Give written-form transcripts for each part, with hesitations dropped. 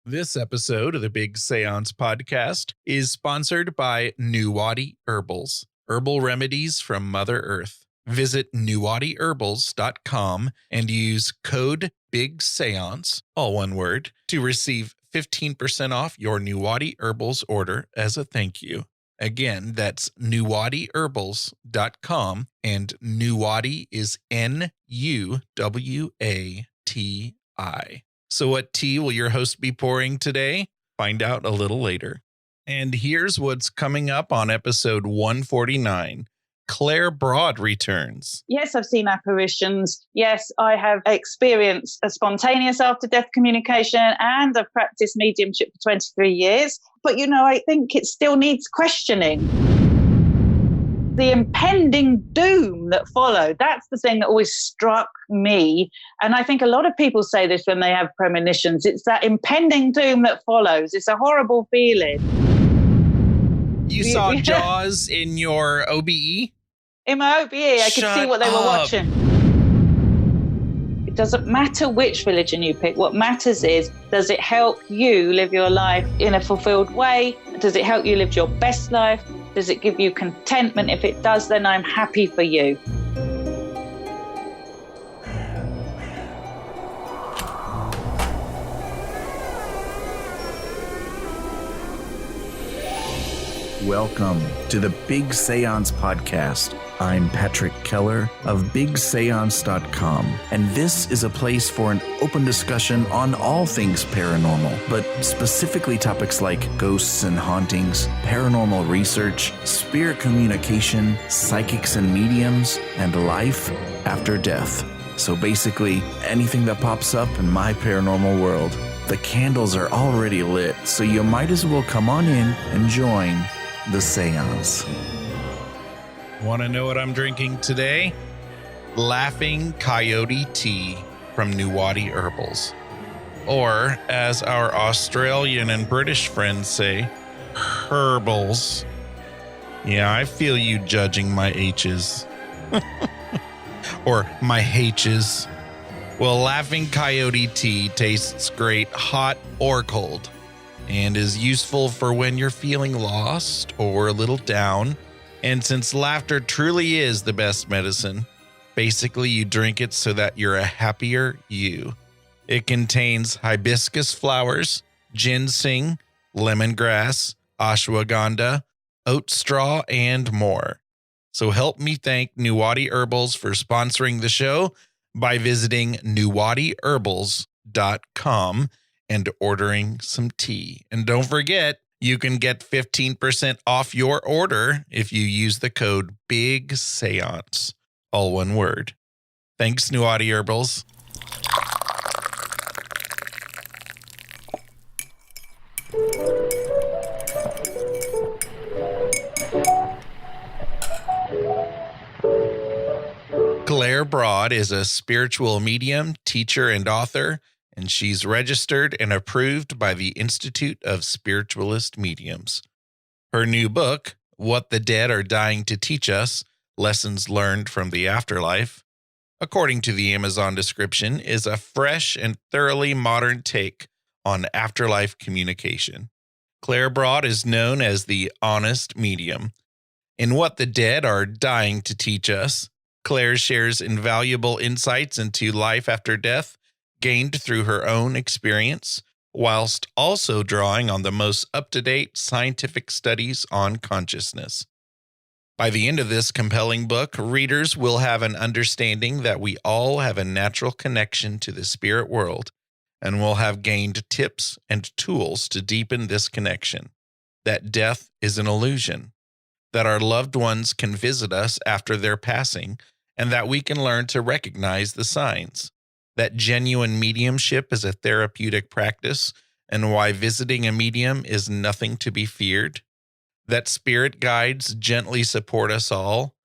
This episode of the Big Seance podcast is sponsored by Nuwati Herbals, herbal remedies from Mother Earth. Visit nuwatiherbals.com and use code BIGSEANCE, all one word, to receive 15% off your Nuwati Herbals order as a thank you. Again, that's nuwatiherbals.com, and Nuwati is Nuwati. So what tea will your host be pouring today? Find out a little later. And here's what's coming up on episode 149. Claire Broad returns. Yes, I've seen apparitions. Yes, I have experienced a spontaneous after-death communication, and I've practiced mediumship for 23 years. But, I think it still needs questioning. The impending doom that followed, that's the thing that always struck me. And I think a lot of people say this when they have premonitions. It's that impending doom that follows. It's a horrible feeling. You saw Jaws in your OBE? In my OBE, I could see what they were watching. It doesn't matter which religion you pick. What matters is, does it help you live your life in a fulfilled way? Does it help you live your best life? Does it give you contentment? If it does, then I'm happy for you. Welcome to the Big Seance Podcast. I'm Patrick Keller of BigSeance.com, and this is a place for an open discussion on all things paranormal, but specifically topics like ghosts and hauntings, paranormal research, spirit communication, psychics and mediums, and life after death. So basically, anything that pops up in my paranormal world. The candles are already lit, so you might as well come on in and join the seance. Want to know what I'm drinking today? Laughing Coyote tea from Nuwati Herbals. Or, as our Australian and British friends say, herbals. Yeah, I feel you judging my H's. Or my H's. Well, Laughing Coyote tea tastes great hot or cold, and is useful for when you're feeling lost or a little down. And since laughter truly is the best medicine, basically you drink it so that you're a happier you. It contains hibiscus flowers, ginseng, lemongrass, ashwagandha, oat straw, and more. So help me thank Nuwati Herbals for sponsoring the show by visiting nuwatiherbals.com and ordering some tea. And don't forget, you can get 15% off your order if you use the code BIGSEANCE, all one word. Thanks, Nuwati Herbals. Claire Broad is a spiritual medium, teacher, and author, and she's registered and approved by the Institute of Spiritualist Mediums. Her new book, What the Dead Are Dying to Teach Us, Lessons Learned from the Afterlife, according to the Amazon description, is a fresh and thoroughly modern take on afterlife communication. Claire Broad is known as the honest medium. In What the Dead Are Dying to Teach Us, Claire shares invaluable insights into life after death gained through her own experience, whilst also drawing on the most up-to-date scientific studies on consciousness. By the end of this compelling book, readers will have an understanding that we all have a natural connection to the spirit world, and will have gained tips and tools to deepen this connection, that death is an illusion, that our loved ones can visit us after their passing, and that we can learn to recognize the signs, that genuine mediumship is a therapeutic practice, and why visiting a medium is nothing to be feared, that spirit guides gently support us all,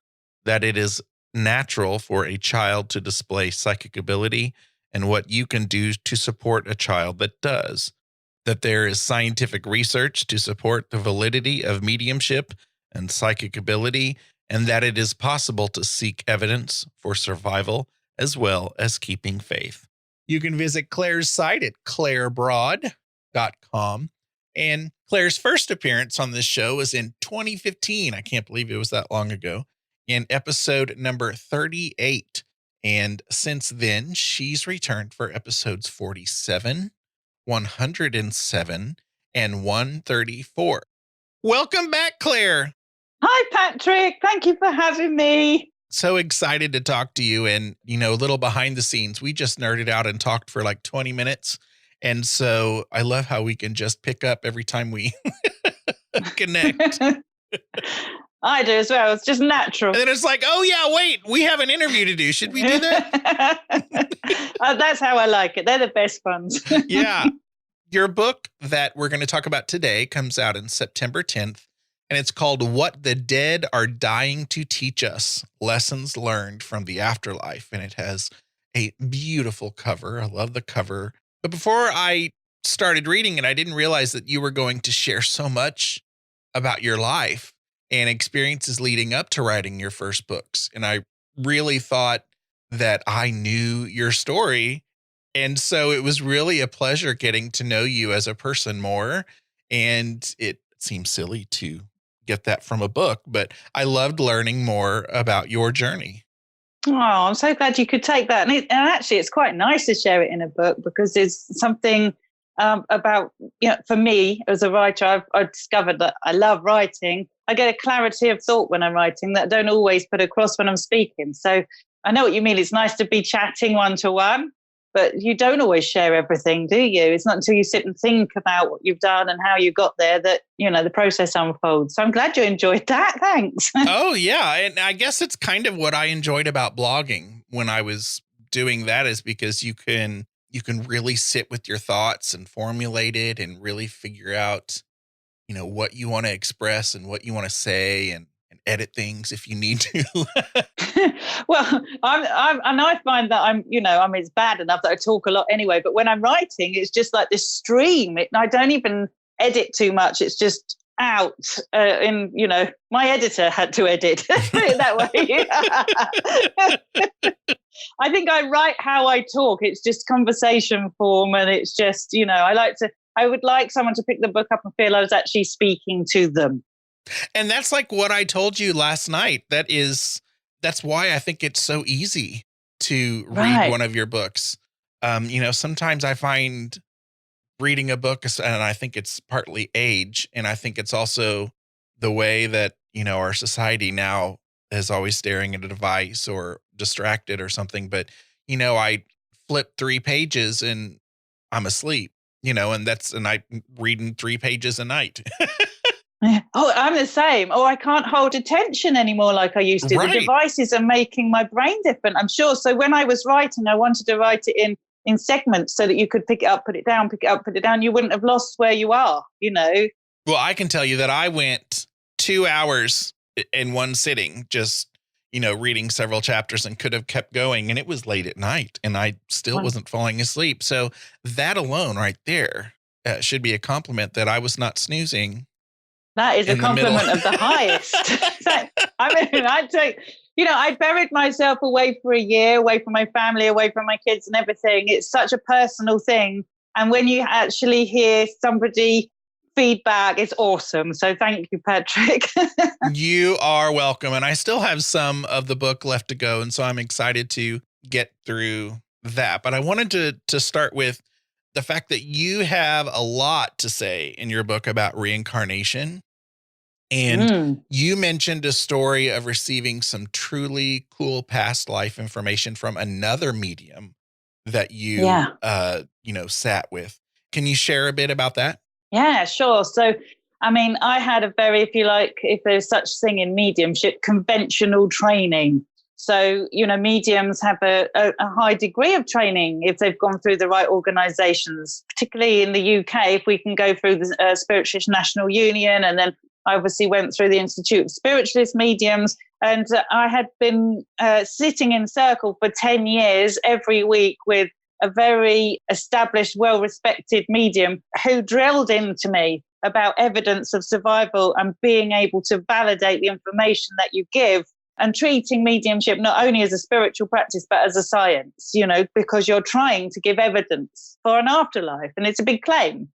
that it is natural for a child to display psychic ability, and what you can do to support a child that does, that there is scientific research to support the validity of mediumship and psychic ability, and that it is possible to seek evidence for survival as well as keeping faith. You can visit Claire's site at Claire Broad, Paranerds.com. And Claire's first appearance on this show was in 2015. I can't believe it was that long ago, in episode number 38. And since then, she's returned for episodes 47, 107, and 134. Welcome back, Claire. Hi, Patrick. Thank you for having me. So excited to talk to you. And, a little behind the scenes, we just nerded out and talked for like 20 minutes. And so I love how we can just pick up every time we connect. I do as well. It's just natural. And then it's like, oh, yeah, wait, we have an interview to do. Should we do that? That's how I like it. They're the best ones. Yeah. Your book that we're going to talk about today comes out in September 10th, and it's called What the Dead Are Dying to Teach Us, Lessons Learned from the Afterlife. And it has a beautiful cover. I love the cover. But before I started reading it, I didn't realize that you were going to share so much about your life and experiences leading up to writing your first books. And I really thought that I knew your story. And so it was really a pleasure getting to know you as a person more. And it seems silly to get that from a book, but I loved learning more about your journey. Oh, I'm so glad you could take that. And actually, it's quite nice to share it in a book because there's something about, for me as a writer, I've discovered that I love writing. I get a clarity of thought when I'm writing that I don't always put across when I'm speaking. So I know what you mean. It's nice to be chatting one-to-one, but you don't always share everything, do you? It's not until you sit and think about what you've done and how you got there that, the process unfolds. So I'm glad you enjoyed that. Thanks. Oh, yeah. And I guess it's kind of what I enjoyed about blogging when I was doing that, is because you can really sit with your thoughts and formulate it and really figure out, what you want to express and what you want to say and edit things if you need to. Well, I find that it's bad enough that I talk a lot anyway, but when I'm writing, it's just like this stream. I don't even edit too much. It's just out. My editor had to edit, put it that way. I think I write how I talk. It's just conversation form. And it's just, I would like someone to pick the book up and feel I was actually speaking to them. And that's like what I told you last night. That's why I think it's so easy to read one of your books. Sometimes I find reading a book, and I think it's partly age, and I think it's also the way that, our society now is always staring at a device or distracted or something. But, I flip 3 pages and I'm asleep, and I'm reading 3 pages a night. Oh, I'm the same. Oh, I can't hold attention anymore like I used to. Right. The devices are making my brain different, I'm sure. So when I was writing, I wanted to write it in segments so that you could pick it up, put it down, pick it up, put it down. You wouldn't have lost where you are, Well, I can tell you that I went 2 hours in one sitting, just, reading several chapters, and could have kept going. And it was late at night and I still wasn't falling asleep. So that alone right there should be a compliment that I was not snoozing. That is a compliment of the highest. I buried myself away for a year, away from my family, away from my kids and everything. It's such a personal thing. And when you actually hear somebody feedback, it's awesome. So thank you, Patrick. You are welcome. And I still have some of the book left to go. And so I'm excited to get through that. But I wanted to start with the fact that you have a lot to say in your book about reincarnation. And you mentioned a story of receiving some truly cool past life information from another medium that you, sat with. Can you share a bit about that? Yeah, sure. So, I had a very, if there's such thing in mediumship, conventional training. So, mediums have a high degree of training if they've gone through the right organizations, particularly in the UK, if we can go through the Spiritualist National Union. And then I obviously went through the Institute of Spiritualist Mediums. And I had been sitting in circle for 10 years every week with a very established, well-respected medium who drilled into me about evidence of survival and being able to validate the information that you give, and treating mediumship not only as a spiritual practice, but as a science, because you're trying to give evidence for an afterlife. And it's a big claim.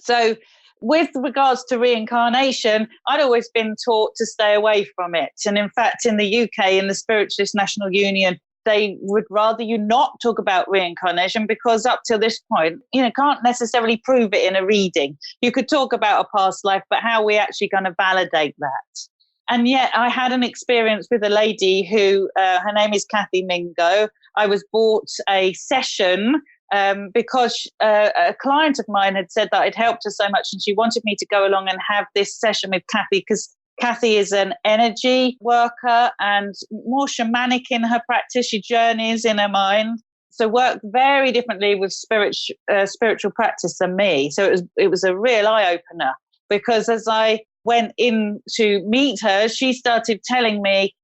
So with regards to reincarnation, I'd always been taught to stay away from it. And in fact, in the UK, in the Spiritualist National Union, they would rather you not talk about reincarnation because up till this point, can't necessarily prove it in a reading. You could talk about a past life, but how are we actually going to validate that? And yet I had an experience with a lady who, her name is Kathy Mingo. I was bought a session because a client of mine had said that I'd helped her so much and she wanted me to go along and have this session with Kathy because Kathy is an energy worker and more shamanic in her practice. She journeys in her mind. So worked very differently with spiritual practice than me. So it was a real eye-opener because as I went in to meet her, she started telling me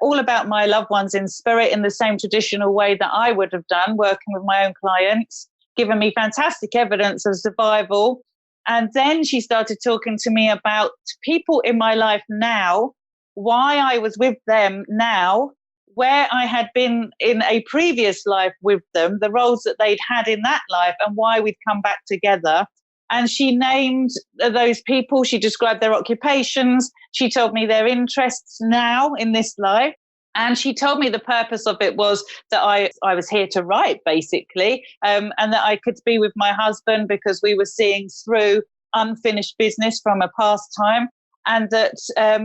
all about my loved ones in spirit in the same traditional way that I would have done, working with my own clients, giving me fantastic evidence of survival. And then she started talking to me about people in my life now, why I was with them now, where I had been in a previous life with them, the roles that they'd had in that life, and why we'd come back together. And she named those people. She described their occupations. She told me their interests now in this life. And she told me the purpose of it was that I was here to write, basically, and that I could be with my husband because we were seeing through unfinished business from a past time, and that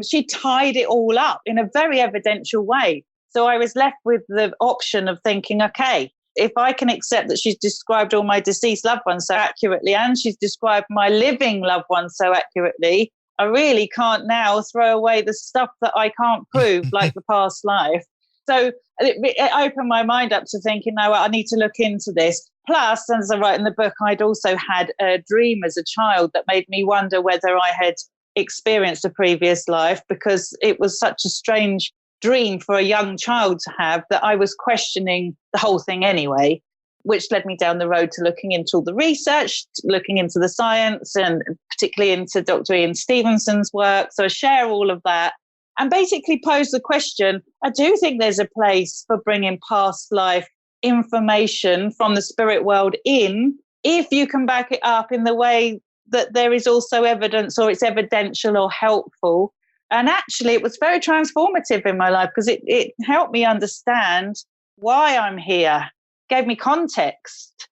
she tied it all up in a very evidential way. So I was left with the option of thinking, okay, if I can accept that she's described all my deceased loved ones so accurately and she's described my living loved ones so accurately, I really can't now throw away the stuff that I can't prove, like the past life. So it opened my mind up to thinking, no, I need to look into this. Plus, as I write in the book, I'd also had a dream as a child that made me wonder whether I had experienced a previous life, because it was such a strange dream for a young child to have that I was questioning the whole thing anyway, which led me down the road to looking into all the research, looking into the science, and particularly into Dr. Ian Stevenson's work. So I share all of that and basically pose the question, I do think there's a place for bringing past life information from the spirit world in, if you can back it up in the way that there is also evidence, or it's evidential or helpful. And actually, it was very transformative in my life because it helped me understand why I'm here, gave me context.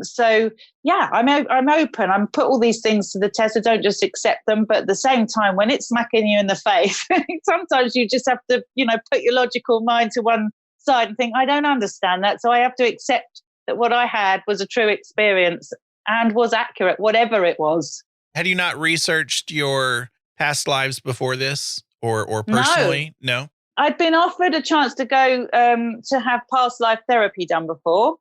So, yeah, I'm open. I'm put all these things to the test. I don't just accept them. But at the same time, when it's smacking you in the face, sometimes you just have to, put your logical mind to one side and think, I don't understand that. So I have to accept that what I had was a true experience and was accurate, whatever it was. Had you not researched your past lives before this or personally? No. I'd been offered a chance to go to have past life therapy done before,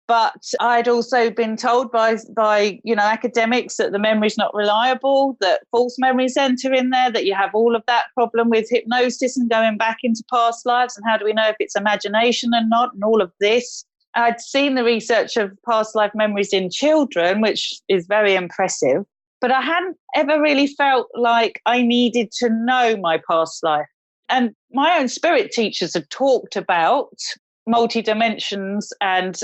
but I'd also been told by academics that the memory's not reliable, that false memories enter in there, that you have all of that problem with hypnosis and going back into past lives, and how do we know if it's imagination and not, and all of this. I'd seen the research of past life memories in children, which is very impressive, but I hadn't ever really felt like I needed to know my past life. And my own spirit teachers had talked about multi-dimensions and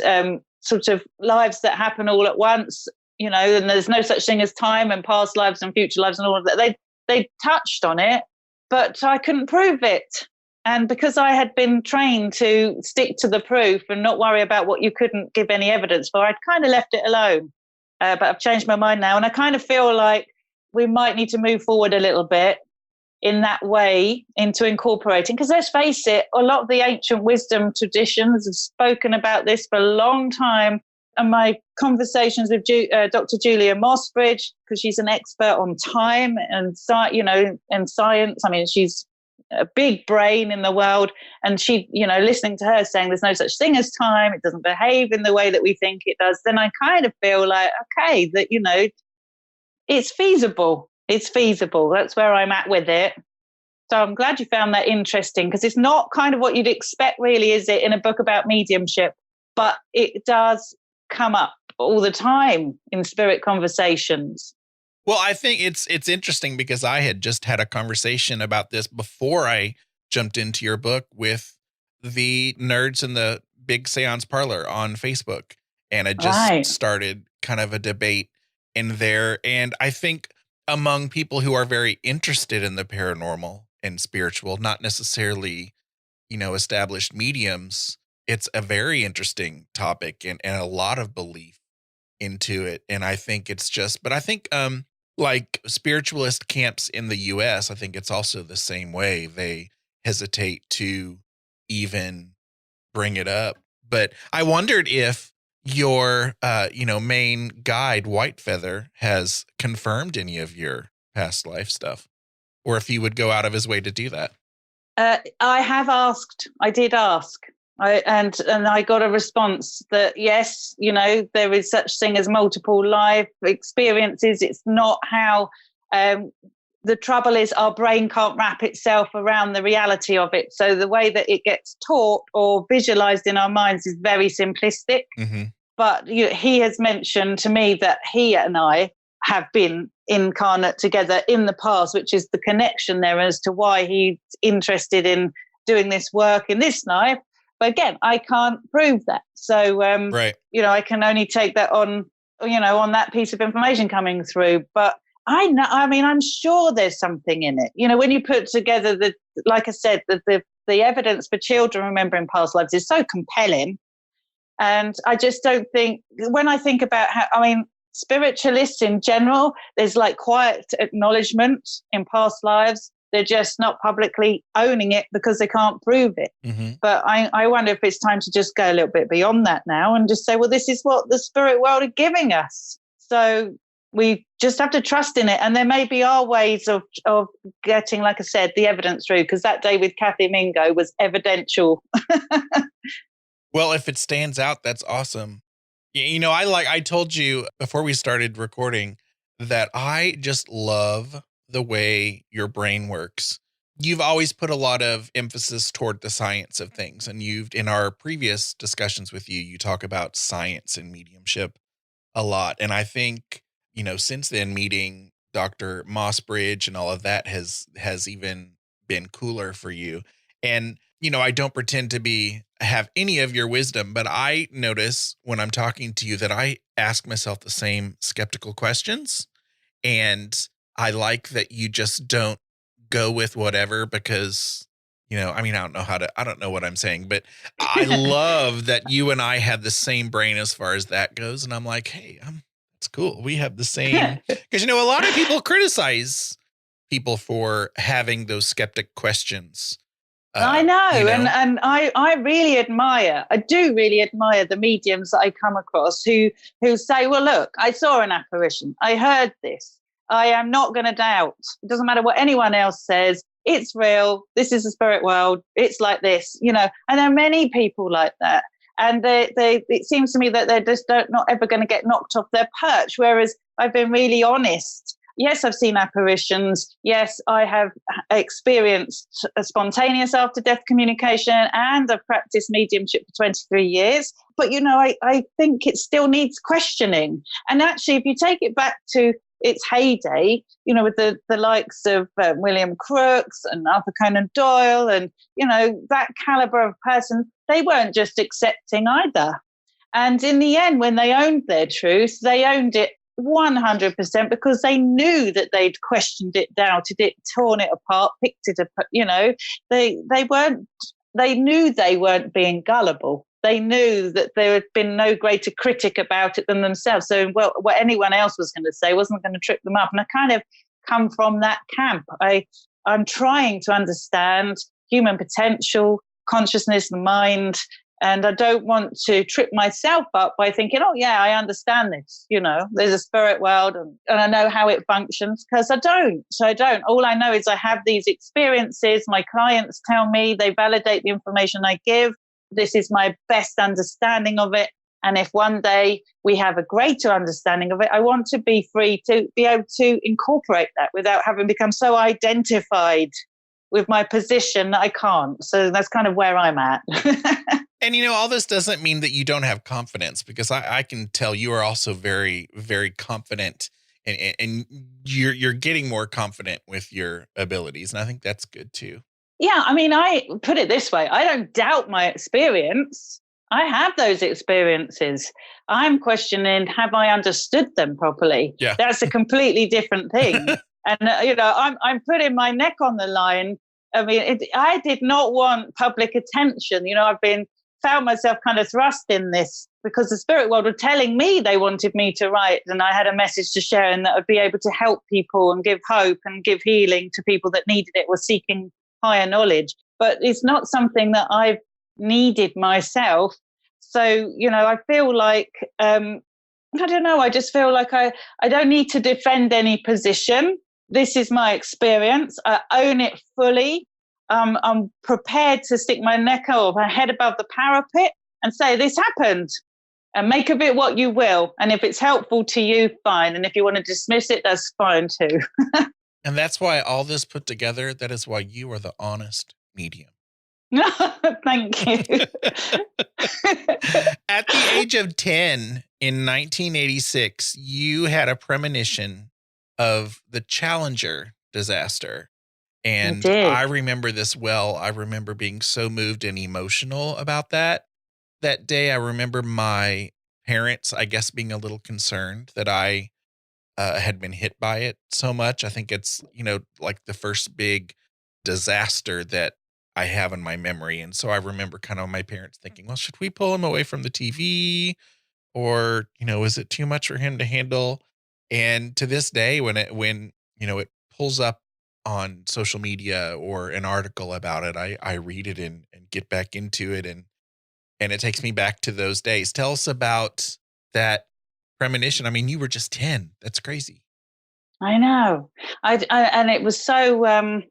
sort of lives that happen all at once, and there's no such thing as time and past lives and future lives and all of that. They touched on it, but I couldn't prove it. And because I had been trained to stick to the proof and not worry about what you couldn't give any evidence for, I'd kind of left it alone. But I've changed my mind now. And I kind of feel like we might need to move forward a little bit in that way into incorporating. Because let's face it, a lot of the ancient wisdom traditions have spoken about this for a long time. And my conversations with Dr. Julia Mossbridge, because she's an expert on time and and science. I mean, she's a big brain in the world, and she, listening to her saying there's no such thing as time, it doesn't behave in the way that we think it does, then I kind of feel like, okay, that, it's feasible. It's feasible. That's where I'm at with it. So I'm glad you found that interesting, because it's not kind of what you'd expect, really, is it, in a book about mediumship? But it does come up all the time in spirit conversations. Well, I think it's interesting because I had just had a conversation about this before I jumped into your book with the nerds in the big Seance Parlor on Facebook. And I just started kind of a debate. in there. And I think among people who are very interested in the paranormal and spiritual, not necessarily, established mediums, it's a very interesting topic and a lot of belief into it. And I think it's just, but I think, like spiritualist camps in the US, I think it's also the same way. They hesitate to even bring it up. But I wondered if your, main guide, White Feather, has confirmed any of your past life stuff, or if he would go out of his way to do that. I have asked. I did ask. And I got a response that yes, there is such thing as multiple life experiences. It's not how the trouble is our brain can't wrap itself around the reality of it. So the way that it gets taught or visualized in our minds is very simplistic. Mm-hmm. But he has mentioned to me that he and I have been incarnate together in the past, which is the connection there as to why he's interested in doing this work in this life. But again, I can't prove that. So, right. I can only take that on that piece of information coming through. But I'm sure there's something in it. When you put together like I said, the evidence for children remembering past lives is so compelling. And I just don't think, when I think about spiritualists in general, there's like quiet acknowledgement in past lives. They're just not publicly owning it because they can't prove it. Mm-hmm. But I wonder if it's time to just go a little bit beyond that now and just say, well, this is what the spirit world are giving us. So we just have to trust in it. And there may be our ways of getting, like I said, the evidence through, because that day with Kathy Mingo was evidential. Well, if it stands out, that's awesome. I told you before we started recording that I just love the way your brain works. You've always put a lot of emphasis toward the science of things. And in our previous discussions with you, you talk about science and mediumship a lot. And I think, since then, meeting Dr. Mossbridge and all of that has even been cooler for you. And, I don't pretend to have any of your wisdom, but I notice when I'm talking to you that I ask myself the same skeptical questions. And I like that you just don't go with whatever because, I don't know what I'm saying, but I love that you and I have the same brain as far as that goes. And I'm like, hey, it's cool. We have the same, because, a lot of people criticize people for having those skeptic questions. I know. And I really admire the mediums that I come across who say, well, look, I saw an apparition. I heard this. I am not going to doubt. It doesn't matter what anyone else says. It's real. This is the spirit world. It's like this, and there are many people like that. And it seems to me that they're just not ever going to get knocked off their perch. Whereas I've been really honest. Yes, I've seen apparitions. Yes, I have experienced a spontaneous after-death communication, and I've practiced mediumship for 23 years. But, I think it still needs questioning. And actually, if you take it back to its heyday, with the likes of William Crookes and Arthur Conan Doyle and, that caliber of person, they weren't just accepting either. And in the end, when they owned their truth, they owned it 100% because they knew that they'd questioned it, doubted it, torn it apart, picked it apart. They knew they weren't being gullible. They knew that there had been no greater critic about it than themselves. So what anyone else was going to say wasn't going to trip them up. And I kind of come from that camp. I'm trying to understand human potential, consciousness, the mind. And I don't want to trip myself up by thinking, oh, yeah, I understand this. There's a spirit world and I know how it functions, because I don't. So I don't. All I know is I have these experiences. My clients tell me, they validate the information I give. This is my best understanding of it. And if one day we have a greater understanding of it, I want to be free to be able to incorporate that without having become so identified with my position that I can't. So that's kind of where I'm at. And, all this doesn't mean that you don't have confidence, because I can tell you are also very, very confident, and you're getting more confident with your abilities. And I think that's good too. Yeah. I put it this way. I don't doubt my experience. I have those experiences. I'm questioning, have I understood them properly? Yeah. That's a completely different thing. And, I'm putting my neck on the line. I mean, I did not want public attention. I've found myself kind of thrust in this because the spirit world were telling me they wanted me to write, and I had a message to share, and that I'd be able to help people and give hope and give healing to people that needed it, were seeking higher knowledge. But it's not something that I've needed myself. So, I feel like, I don't know, I just feel like I don't need to defend any position. This is my experience. I own it fully. I'm prepared to stick my neck or my head above the parapet and say, this happened, and make of it what you will. And if it's helpful to you, fine. And if you want to dismiss it, that's fine too. And that's why all this put together, that is why you are the honest medium. Thank you. At the age of 10 in 1986, you had a premonition of the Challenger disaster. And I remember this well. I remember being so moved and emotional about that. That day, I remember my parents, I guess, being a little concerned that I had been hit by it so much. I think it's, like the first big disaster that I have in my memory. And so I remember kind of my parents thinking, well, should we pull him away from the TV? Or, is it too much for him to handle? And to this day, when it pulls up on social media or an article about it, I read it and get back into it. And it takes me back to those days. Tell us about that premonition. I mean, you were just 10. That's crazy. I know. And it was so,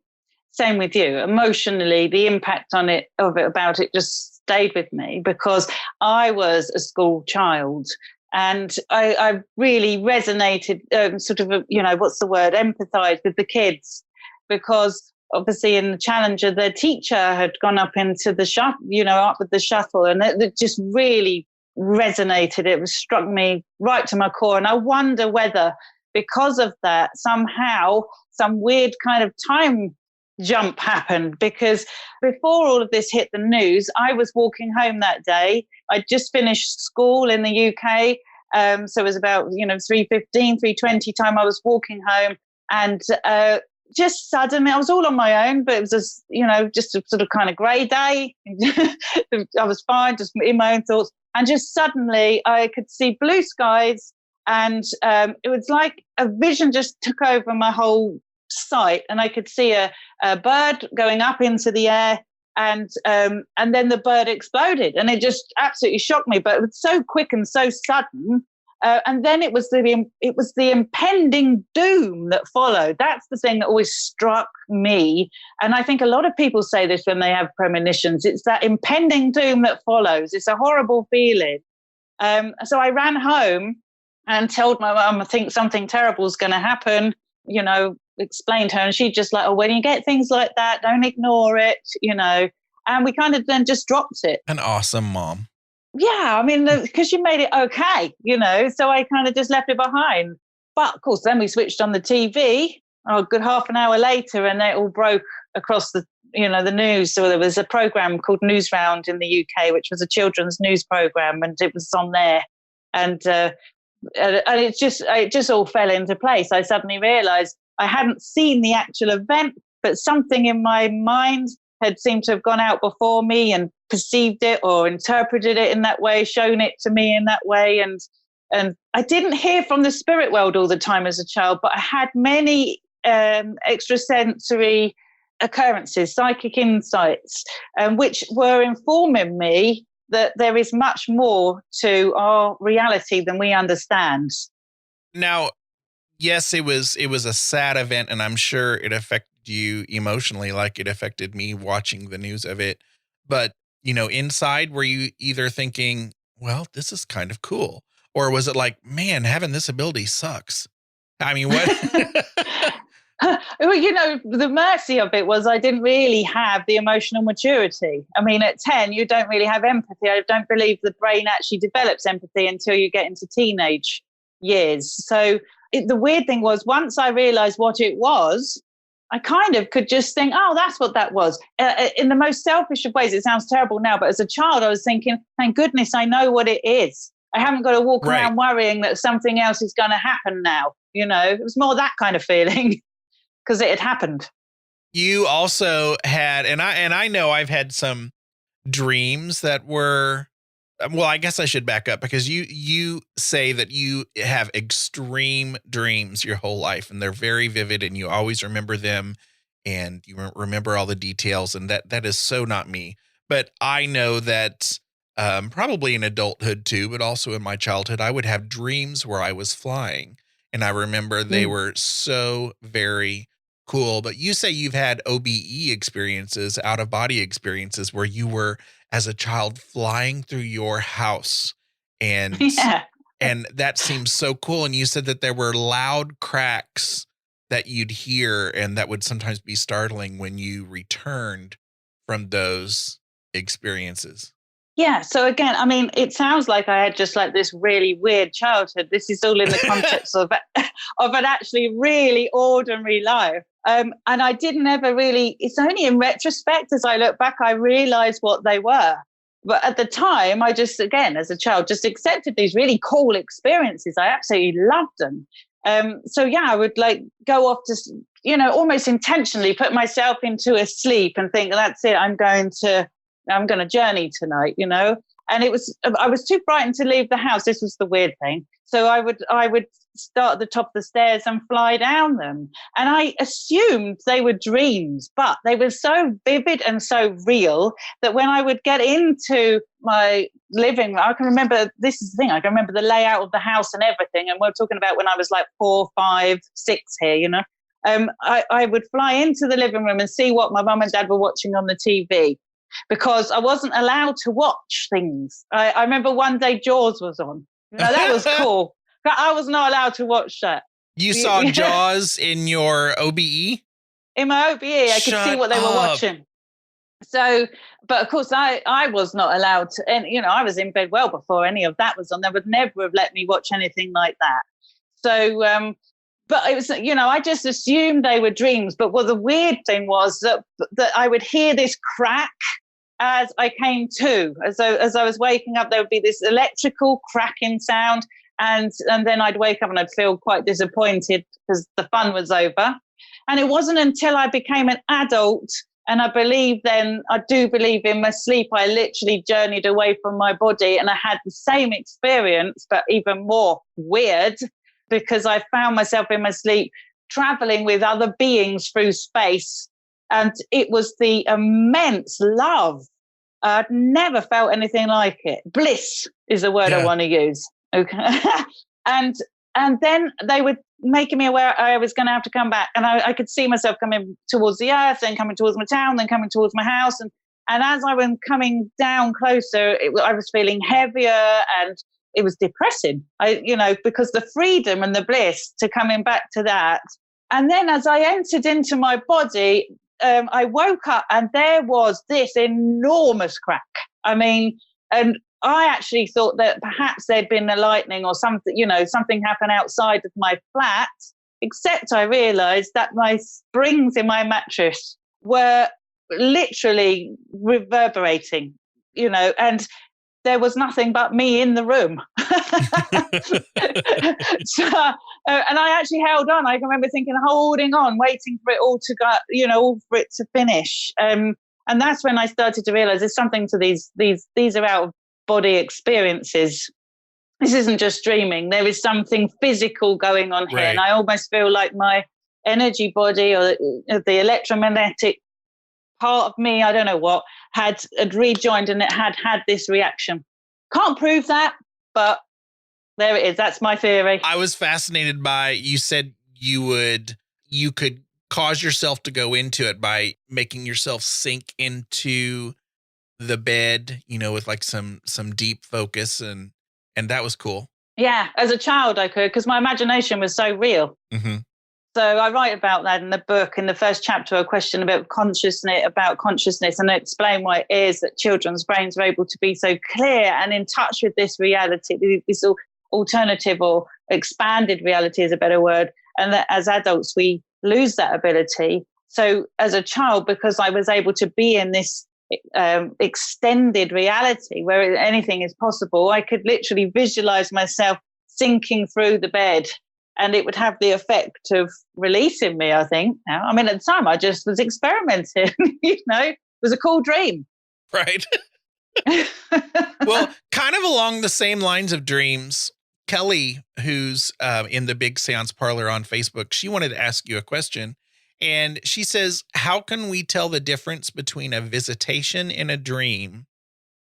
same with you. Emotionally, the impact about it just stayed with me because I was a school child. And I really resonated, what's the word, empathized with the kids, because obviously in the Challenger, the teacher had gone up into the up with the shuttle, and it just really resonated. It struck me right to my core. And I wonder whether because of that, somehow some weird kind of time jump happened, because before all of this hit the news, I was walking home that day. I'd just finished school in the UK. So it was about, 3:15, 3:20 time. I was walking home, and just suddenly, I was all on my own, but it was just a sort of kind of grey day. I was fine, just in my own thoughts. And just suddenly I could see blue skies, and it was like a vision just took over my whole sight, and I could see a bird going up into the air, and then the bird exploded, and it just absolutely shocked me. But it was so quick and so sudden, and then it was the impending doom that followed. That's the thing that always struck me, and I think a lot of people say this when they have premonitions. It's that impending doom that follows. It's a horrible feeling. So I ran home and told my mum, I think something terrible is going to happen. Explained to her, and she just like, oh, when you get things like that, don't ignore it, and we kind of then just dropped it. An awesome mom. Yeah, I mean, because she made it okay, so I kind of just left it behind. But of course, then we switched on the TV a good half an hour later, and it all broke across the news. So there was a program called News Round in the UK, which was a children's news program, and it was on there, and it just all fell into place. I suddenly realized I hadn't seen the actual event, but something in my mind had seemed to have gone out before me and perceived it or interpreted it in that way, shown it to me in that way. And I didn't hear from the spirit world all the time as a child, but I had many extrasensory occurrences, psychic insights, which were informing me that there is much more to our reality than we understand. Now, yes, it was a sad event, and I'm sure it affected you emotionally like it affected me watching the news of it. But, inside, were you either thinking, well, this is kind of cool? Or was it like, man, having this ability sucks? I mean, what? Well, the mercy of it was I didn't really have the emotional maturity. I mean, at 10, you don't really have empathy. I don't believe the brain actually develops empathy until you get into teenage years. So the weird thing was, once I realized what it was, I kind of could just think, oh, that's what that was. In the most selfish of ways, it sounds terrible now, but as a child, I was thinking, thank goodness I know what it is. I haven't got to walk around worrying that something else is going to happen now. It was more that kind of feeling because it had happened. You also had, and I know I've had some dreams that were, well, I guess I should back up because you say that you have extreme dreams your whole life and they're very vivid and you always remember them and you remember all the details, and that is so not me. But I know that probably in adulthood too, but also in my childhood, I would have dreams where I was flying, and I remember they were so very cool. But you say you've had OBE experiences, out of body experiences, where you were as a child flying through your house, and and that seems so cool. And you said that there were loud cracks that you'd hear, and that would sometimes be startling when you returned from those experiences. Yeah. So again, I mean, it sounds like I had just like this really weird childhood. This is all in the context of an actually really ordinary life. And I didn't ever really, it's only in retrospect, as I look back, I realized what they were. But at the time, I just, again, as a child, just accepted these really cool experiences. I absolutely loved them. So yeah, I would like go off to, almost intentionally put myself into a sleep and think, that's it, I'm going to journey tonight, and I was too frightened to leave the house. This was the weird thing. So I would start at the top of the stairs and fly down them. And I assumed they were dreams, but they were so vivid and so real that when I would get into my living room, I can remember, this is the thing, I can remember the layout of the house and everything. And we're talking about when I was like 4, 5, 6 here, I would fly into the living room and see what my mum and dad were watching on the TV, because I wasn't allowed to watch things. I remember one day Jaws was on. Now, that was cool. But I was not allowed to watch that. You saw Jaws in your OBE? In my OBE, I could see what they were watching. So, but of course, I was not allowed to, and, I was in bed well before any of that was on. They would never have let me watch anything like that. So, but it was, I just assumed they were dreams. But what the weird thing was that I would hear this crack as I came to. As I was waking up, there would be this electrical cracking sound. And then I'd wake up and I'd feel quite disappointed because the fun was over. And it wasn't until I became an adult, and I do believe in my sleep, I literally journeyed away from my body and I had the same experience, but even more weird, because I found myself in my sleep traveling with other beings through space. And it was the immense love. I'd never felt anything like it. Bliss is the word I want to use. Okay. and then they were making me aware I was going to have to come back. And I could see myself coming towards the earth, then coming towards my town, then coming towards my house. And as I was coming down closer, I was feeling heavier and it was depressing, because the freedom and the bliss to coming back to that. And then as I entered into my body, I woke up and there was this enormous crack. I mean, and I actually thought that perhaps there'd been a lightning or something, something happened outside of my flat, except I realized that my springs in my mattress were literally reverberating, and there was nothing but me in the room. And I actually held on. I can remember holding on, waiting for it all to go, all for it to finish. And that's when I started to realize there's something to these are out of body experiences. This isn't just dreaming. There is something physical going on here. And I almost feel like my energy body or the electromagnetic part of me, I don't know what, had rejoined and it had this reaction. Can't prove that, but there it is. That's my theory. I was fascinated by, you said you could cause yourself to go into it by making yourself sink into the bed, with like some deep focus, and that was cool. Yeah, as a child I could, because my imagination was so real. Mm-hmm. So I write about that in the book. In the first chapter, a question about consciousness, and I explain why it is that children's brains are able to be so clear and in touch with this reality, this alternative or expanded reality is a better word, and that as adults we lose that ability. So as a child, because I was able to be in this extended reality where anything is possible, I could literally visualize myself sinking through the bed, and it would have the effect of releasing me, I think. Now, I mean, at the time, I just was experimenting, it was a cool dream. Right. Well, kind of along the same lines of dreams, Kelly, who's in the Big Seance Parlor on Facebook, she wanted to ask you a question. And she says, how can we tell the difference between a visitation in a dream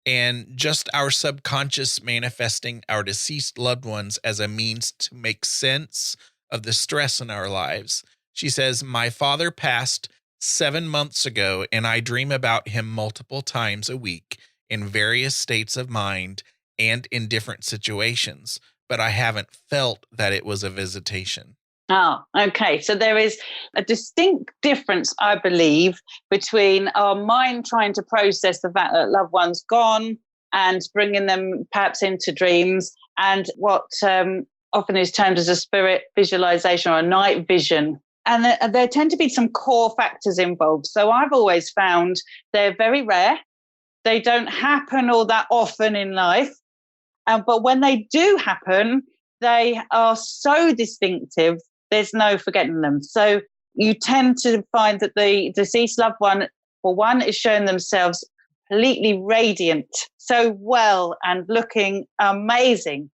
and just our subconscious manifesting our deceased loved ones as a means to make sense of the stress in our lives? She says, my father passed 7 months ago, and I dream about him multiple times a week in various states of mind and in different situations, but I haven't felt that it was a visitation. Oh, okay. So there is a distinct difference, I believe, between our mind trying to process the fact that loved one's gone and bringing them perhaps into dreams, and what often is termed as a spirit visualization or a night vision. And there tend to be some core factors involved. So I've always found they're very rare. They don't happen all that often in life. But when they do happen, they are so distinctive, there's no forgetting them. So you tend to find that the deceased loved one, for one, is showing themselves completely radiant, so well and looking amazing.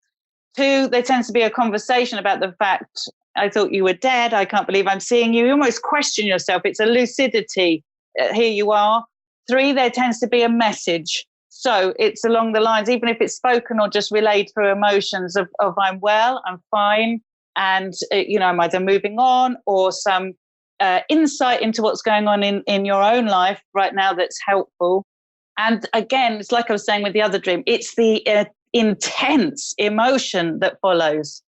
Two, there tends to be a conversation about the fact, I thought you were dead, I can't believe I'm seeing you. You almost question yourself. It's a lucidity. Here you are. Three, there tends to be a message. So it's along the lines, even if it's spoken or just relayed through emotions of I'm well, I'm fine, and I'm either moving on, or some insight into what's going on in your own life right now that's helpful. And again, it's like I was saying with the other dream, it's the intense emotion that follows.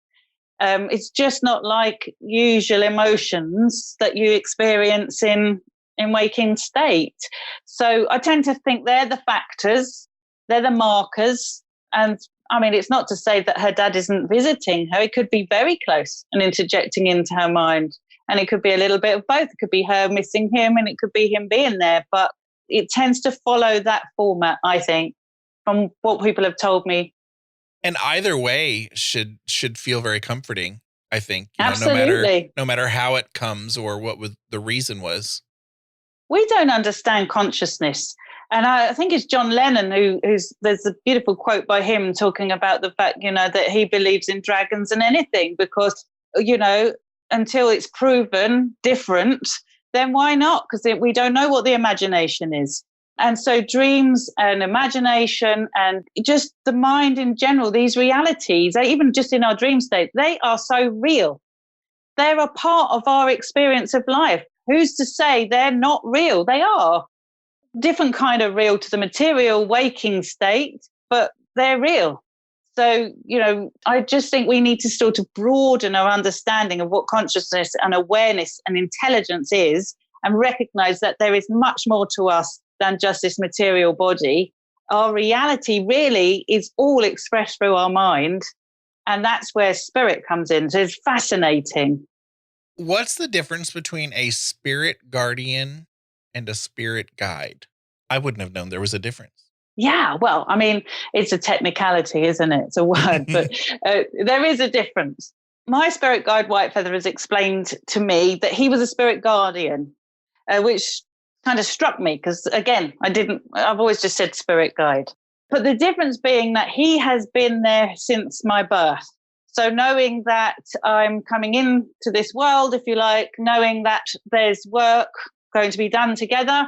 It's just not like usual emotions that you experience in waking state. So I tend to think they're the factors, they're the markers. And I mean, it's not to say that her dad isn't visiting her. It could be very close and interjecting into her mind. And it could be a little bit of both. It could be her missing him, and it could be him being there. But it tends to follow that format, I think, from what people have told me. And either way should feel very comforting, I think. Absolutely. No matter how it comes or what the reason was. We don't understand consciousness. And I think it's John Lennon there's a beautiful quote by him talking about the fact, that he believes in dragons and anything, because, until it's proven different, then why not? Because we don't know what the imagination is. And so dreams and imagination and just the mind in general, these realities, even just in our dream state, they are so real. They're a part of our experience of life. Who's to say they're not real? They are. Different kind of real to the material waking state, but they're real. So, I just think we need to sort of broaden our understanding of what consciousness and awareness and intelligence is, and recognize that there is much more to us than just this material body. Our reality really is all expressed through our mind, and that's where spirit comes in. So it's fascinating. What's the difference between a spirit guardian and a spirit guide? I wouldn't have known there was a difference. Yeah, well, I mean, it's a technicality, isn't it? It's a word, but there is a difference. My spirit guide, Whitefeather, has explained to me that he was a spirit guardian, which kind of struck me because, again, I've always just said spirit guide. But the difference being that he has been there since my birth. So knowing that I'm coming into this world, if you like, knowing that there's work going to be done together,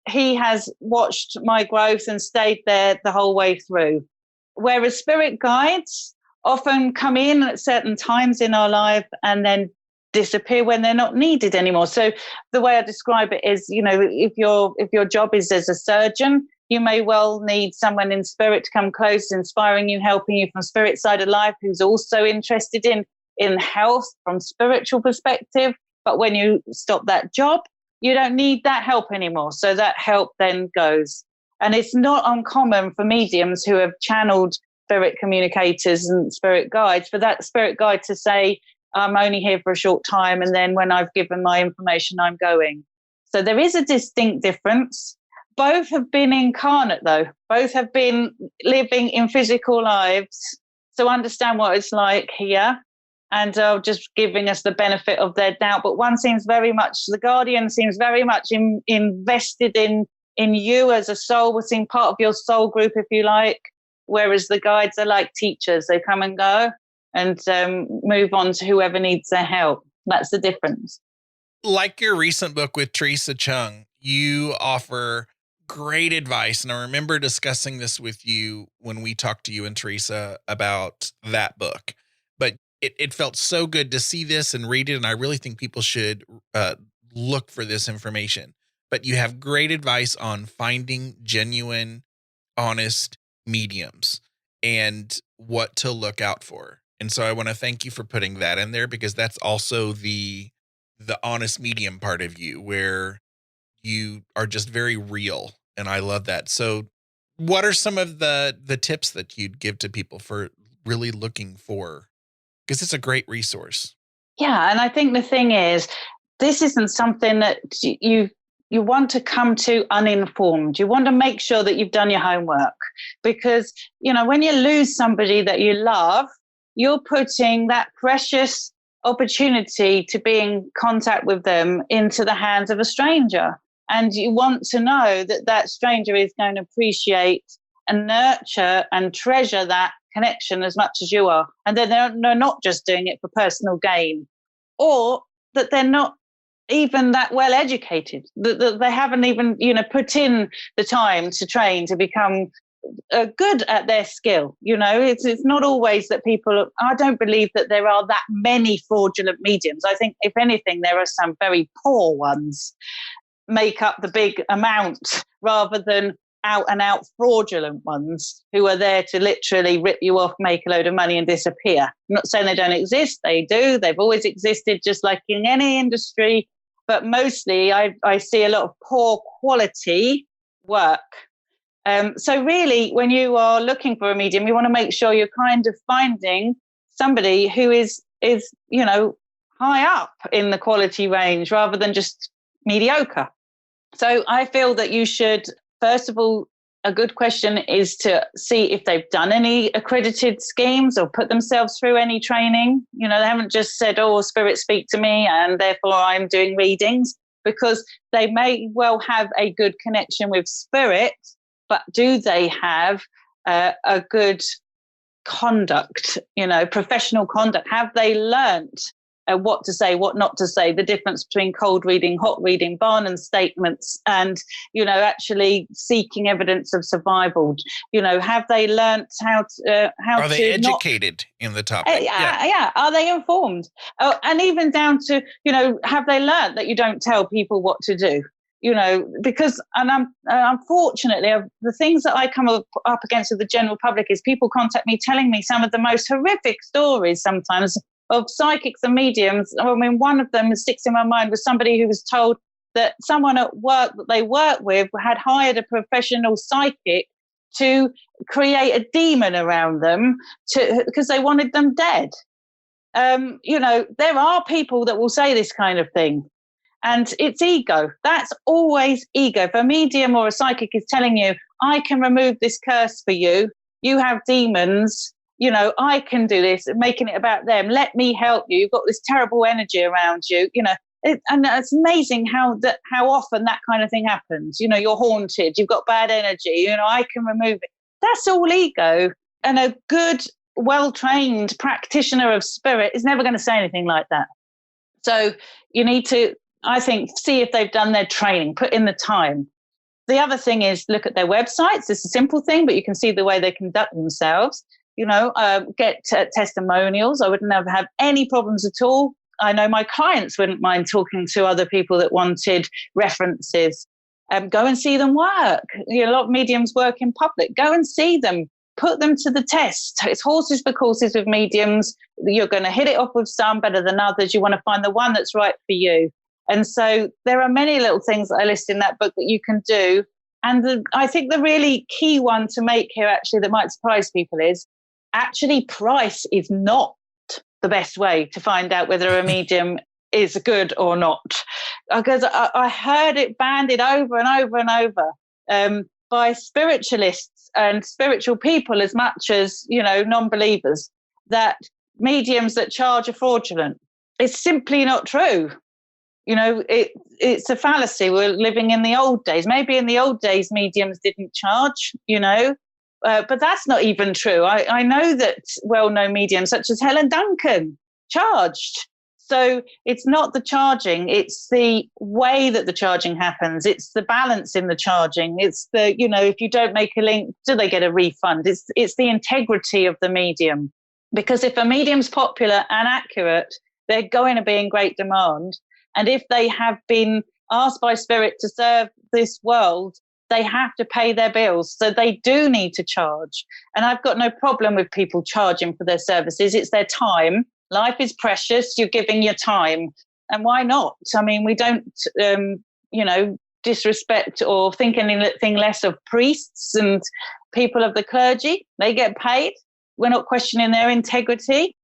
he has watched my growth and stayed there the whole way through. Whereas spirit guides often come in at certain times in our life and then disappear when they're not needed anymore. So the way I describe it is, if your job is as a surgeon, you may well need someone in spirit to come close, inspiring you, helping you from spirit side of life, who's also interested in health from spiritual perspective. But when you stop that job, you don't need that help anymore. So that help then goes. And it's not uncommon for mediums who have channeled spirit communicators and spirit guides for that spirit guide to say, I'm only here for a short time, and then when I've given my information, I'm going. So there is a distinct difference. Both have been incarnate, though. Both have been living in physical lives to understand what it's like here, and just giving us the benefit of their doubt. But one seems very much, the guardian seems very much invested in you as a soul, seem part of your soul group, if you like, whereas the guides are like teachers. They come and go and move on to whoever needs their help. That's the difference. Like your recent book with Teresa Chung, you offer great advice. And I remember discussing this with you when we talked to you and Teresa about that book. But it felt so good to see this and read it. And I really think people should look for this information. But you have great advice on finding genuine, honest mediums and what to look out for. And so I want to thank you for putting that in there, because that's also the honest medium part of you, where you are just very real. And I love that. So what are some of the tips that you'd give to people for really looking for? Because it's a great resource. Yeah. And I think the thing is, this isn't something that you want to come to uninformed. You want to make sure that you've done your homework, because, when you lose somebody that you love, you're putting that precious opportunity to be in contact with them into the hands of a stranger. And you want to know that that stranger is going to appreciate and nurture and treasure that connection as much as you are. And that they're not just doing it for personal gain, or that they're not even that well educated, that they haven't even, put in the time to train to become good at their skill. It's not always that I don't believe that there are that many fraudulent mediums. I think, if anything, there are some very poor ones make up the big amount, rather than out and out fraudulent ones who are there to literally rip you off, make a load of money and disappear. I'm not saying they don't exist. They do. They've always existed, just like in any industry. But mostly I see a lot of poor quality work. So really, when you are looking for a medium, you want to make sure you're kind of finding somebody who is high up in the quality range, rather than just mediocre. So I feel that you should, first of all, a good question is to see if they've done any accredited schemes or put themselves through any training. They haven't just said, "Oh, spirit speak to me, and therefore I'm doing readings," because they may well have a good connection with spirit, but do they have a good conduct, professional conduct? Have they learnt what to say, what not to say, the difference between cold reading, hot reading, Barnum statements, and, actually seeking evidence of survival? Have they learnt how Are they educated in the topic? Yeah. Are they informed? And even down to, have they learnt that you don't tell people what to do? Because, and unfortunately, the things that I come up against with the general public is people contact me telling me some of the most horrific stories sometimes of psychics and mediums. I mean, one of them sticks in my mind was somebody who was told that someone at work that they work with had hired a professional psychic to create a demon around them because they wanted them dead. There are people that will say this kind of thing. And it's ego. That's always ego. If a medium or a psychic is telling you, "I can remove this curse for you, you have demons, I can do this," making it about them. "Let me help you. You've got this terrible energy around you." And it's amazing how often that kind of thing happens. You're haunted. You've got bad energy. I can remove it. That's all ego. And a good, well-trained practitioner of spirit is never going to say anything like that. So you need to, I think, see if they've done their training, put in the time. The other thing is look at their websites. It's a simple thing, but you can see the way they conduct themselves. Get testimonials. I would never have any problems at all. I know my clients wouldn't mind talking to other people that wanted references. Go and see them work. A lot of mediums work in public. Go and see them. Put them to the test. It's horses for courses with mediums. You're going to hit it off with some better than others. You want to find the one that's right for you. And so there are many little things that I list in that book that you can do. And I think the really key one to make here, actually, that might surprise people is actually price is not the best way to find out whether a medium is good or not. Because I heard it banded over and over and over by spiritualists and spiritual people as much as, non-believers, that mediums that charge are fraudulent. It's simply not true. It's a fallacy. We're living in the old days. Maybe in the old days, mediums didn't charge, but that's not even true. I know that well-known mediums such as Helen Duncan charged. So it's not the charging, it's the way that the charging happens. It's the balance in the charging. It's the, if you don't make a link, do they get a refund? It's the integrity of the medium. Because if a medium's popular and accurate, they're going to be in great demand. And if they have been asked by spirit to serve this world, they have to pay their bills. So they do need to charge. And I've got no problem with people charging for their services. It's their time. Life is precious. You're giving your time. And why not? I mean, we don't, disrespect or think anything less of priests and people of the clergy. They get paid. We're not questioning their integrity.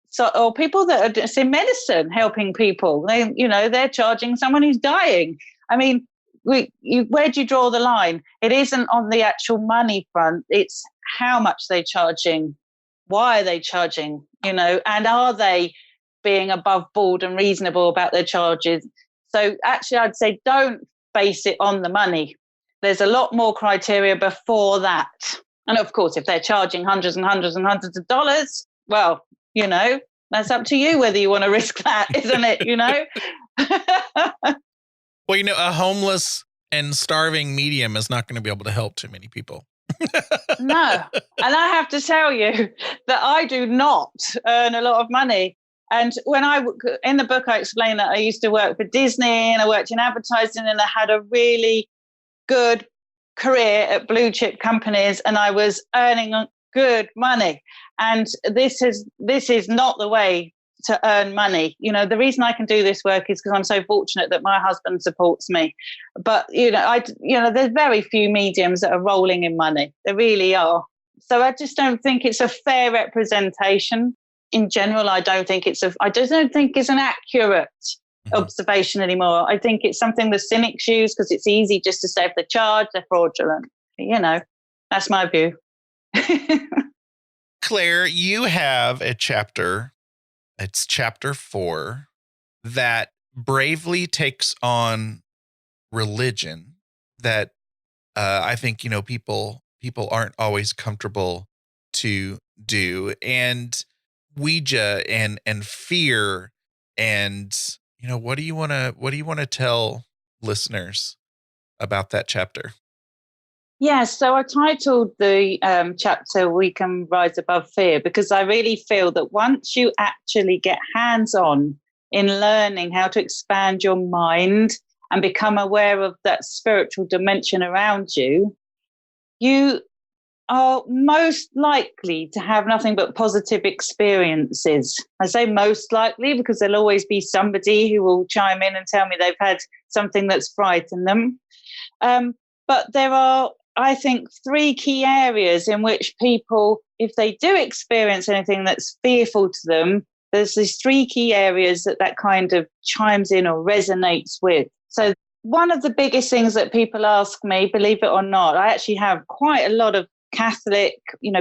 So, or people that are just in medicine helping people, they're charging someone who's dying. I mean, where do you draw the line? It isn't on the actual money front. It's how much they're charging. Why are they charging? And are they being above board and reasonable about their charges? So actually, I'd say don't base it on the money. There's a lot more criteria before that. And of course, if they're charging hundreds and hundreds and hundreds of dollars, well, that's up to you whether you want to risk that, isn't it? Well, a homeless and starving medium is not going to be able to help too many people. No. And I have to tell you that I do not earn a lot of money. And in the book, I explained that I used to work for Disney and I worked in advertising and I had a really good career at blue chip companies and I was earning good money. And this is not the way to earn money. The reason I can do this work is because I'm so fortunate that my husband supports me. But, there's very few mediums that are rolling in money. There really are. So I just don't think it's a fair representation. In general, I just don't think it's an accurate observation anymore. I think it's something the cynics use because it's easy just to say if they're charged, they're fraudulent. That's my view. Claire, you have a chapter, it's chapter 4, that bravely takes on religion that I think, people aren't always comfortable to do. And Ouija and fear and, what do you want to tell listeners about that chapter? Yes, so I titled the chapter "We Can Rise Above Fear" because I really feel that once you actually get hands-on in learning how to expand your mind and become aware of that spiritual dimension around you, you are most likely to have nothing but positive experiences. I say most likely because there'll always be somebody who will chime in and tell me they've had something that's frightened them. But there are, I think, 3 key areas in which people, if they do experience anything that's fearful to them, there's these 3 key areas that kind of chimes in or resonates with. So one of the biggest things that people ask me, believe it or not, I actually have quite a lot of Catholic,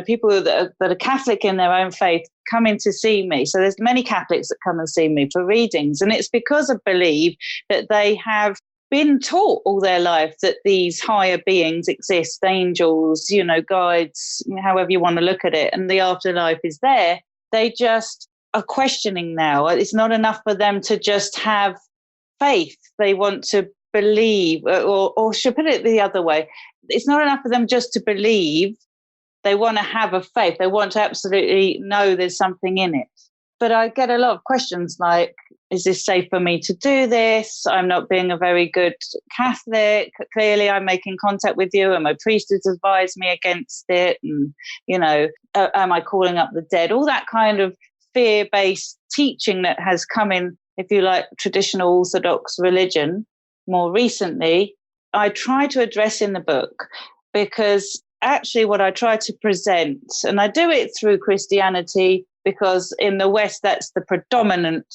people that are Catholic in their own faith coming to see me. So there's many Catholics that come and see me for readings. And it's because I believe that they have been taught all their life that these higher beings exist, angels, guides, however you want to look at it, and the afterlife is there. They just are questioning now. It's not enough for them to just have faith. They want to believe, or should put it the other way. It's not enough for them just to believe. They want to have a faith. They want to absolutely know there's something in it. But I get a lot of questions like, is this safe for me to do this? I'm not being a very good Catholic. Clearly, I'm making contact with you and my priest has advised me against it. And, am I calling up the dead? All that kind of fear-based teaching that has come in, if you like, traditional Orthodox religion more recently, I try to address in the book because actually what I try to present, and I do it through Christianity, because in the West, that's the predominant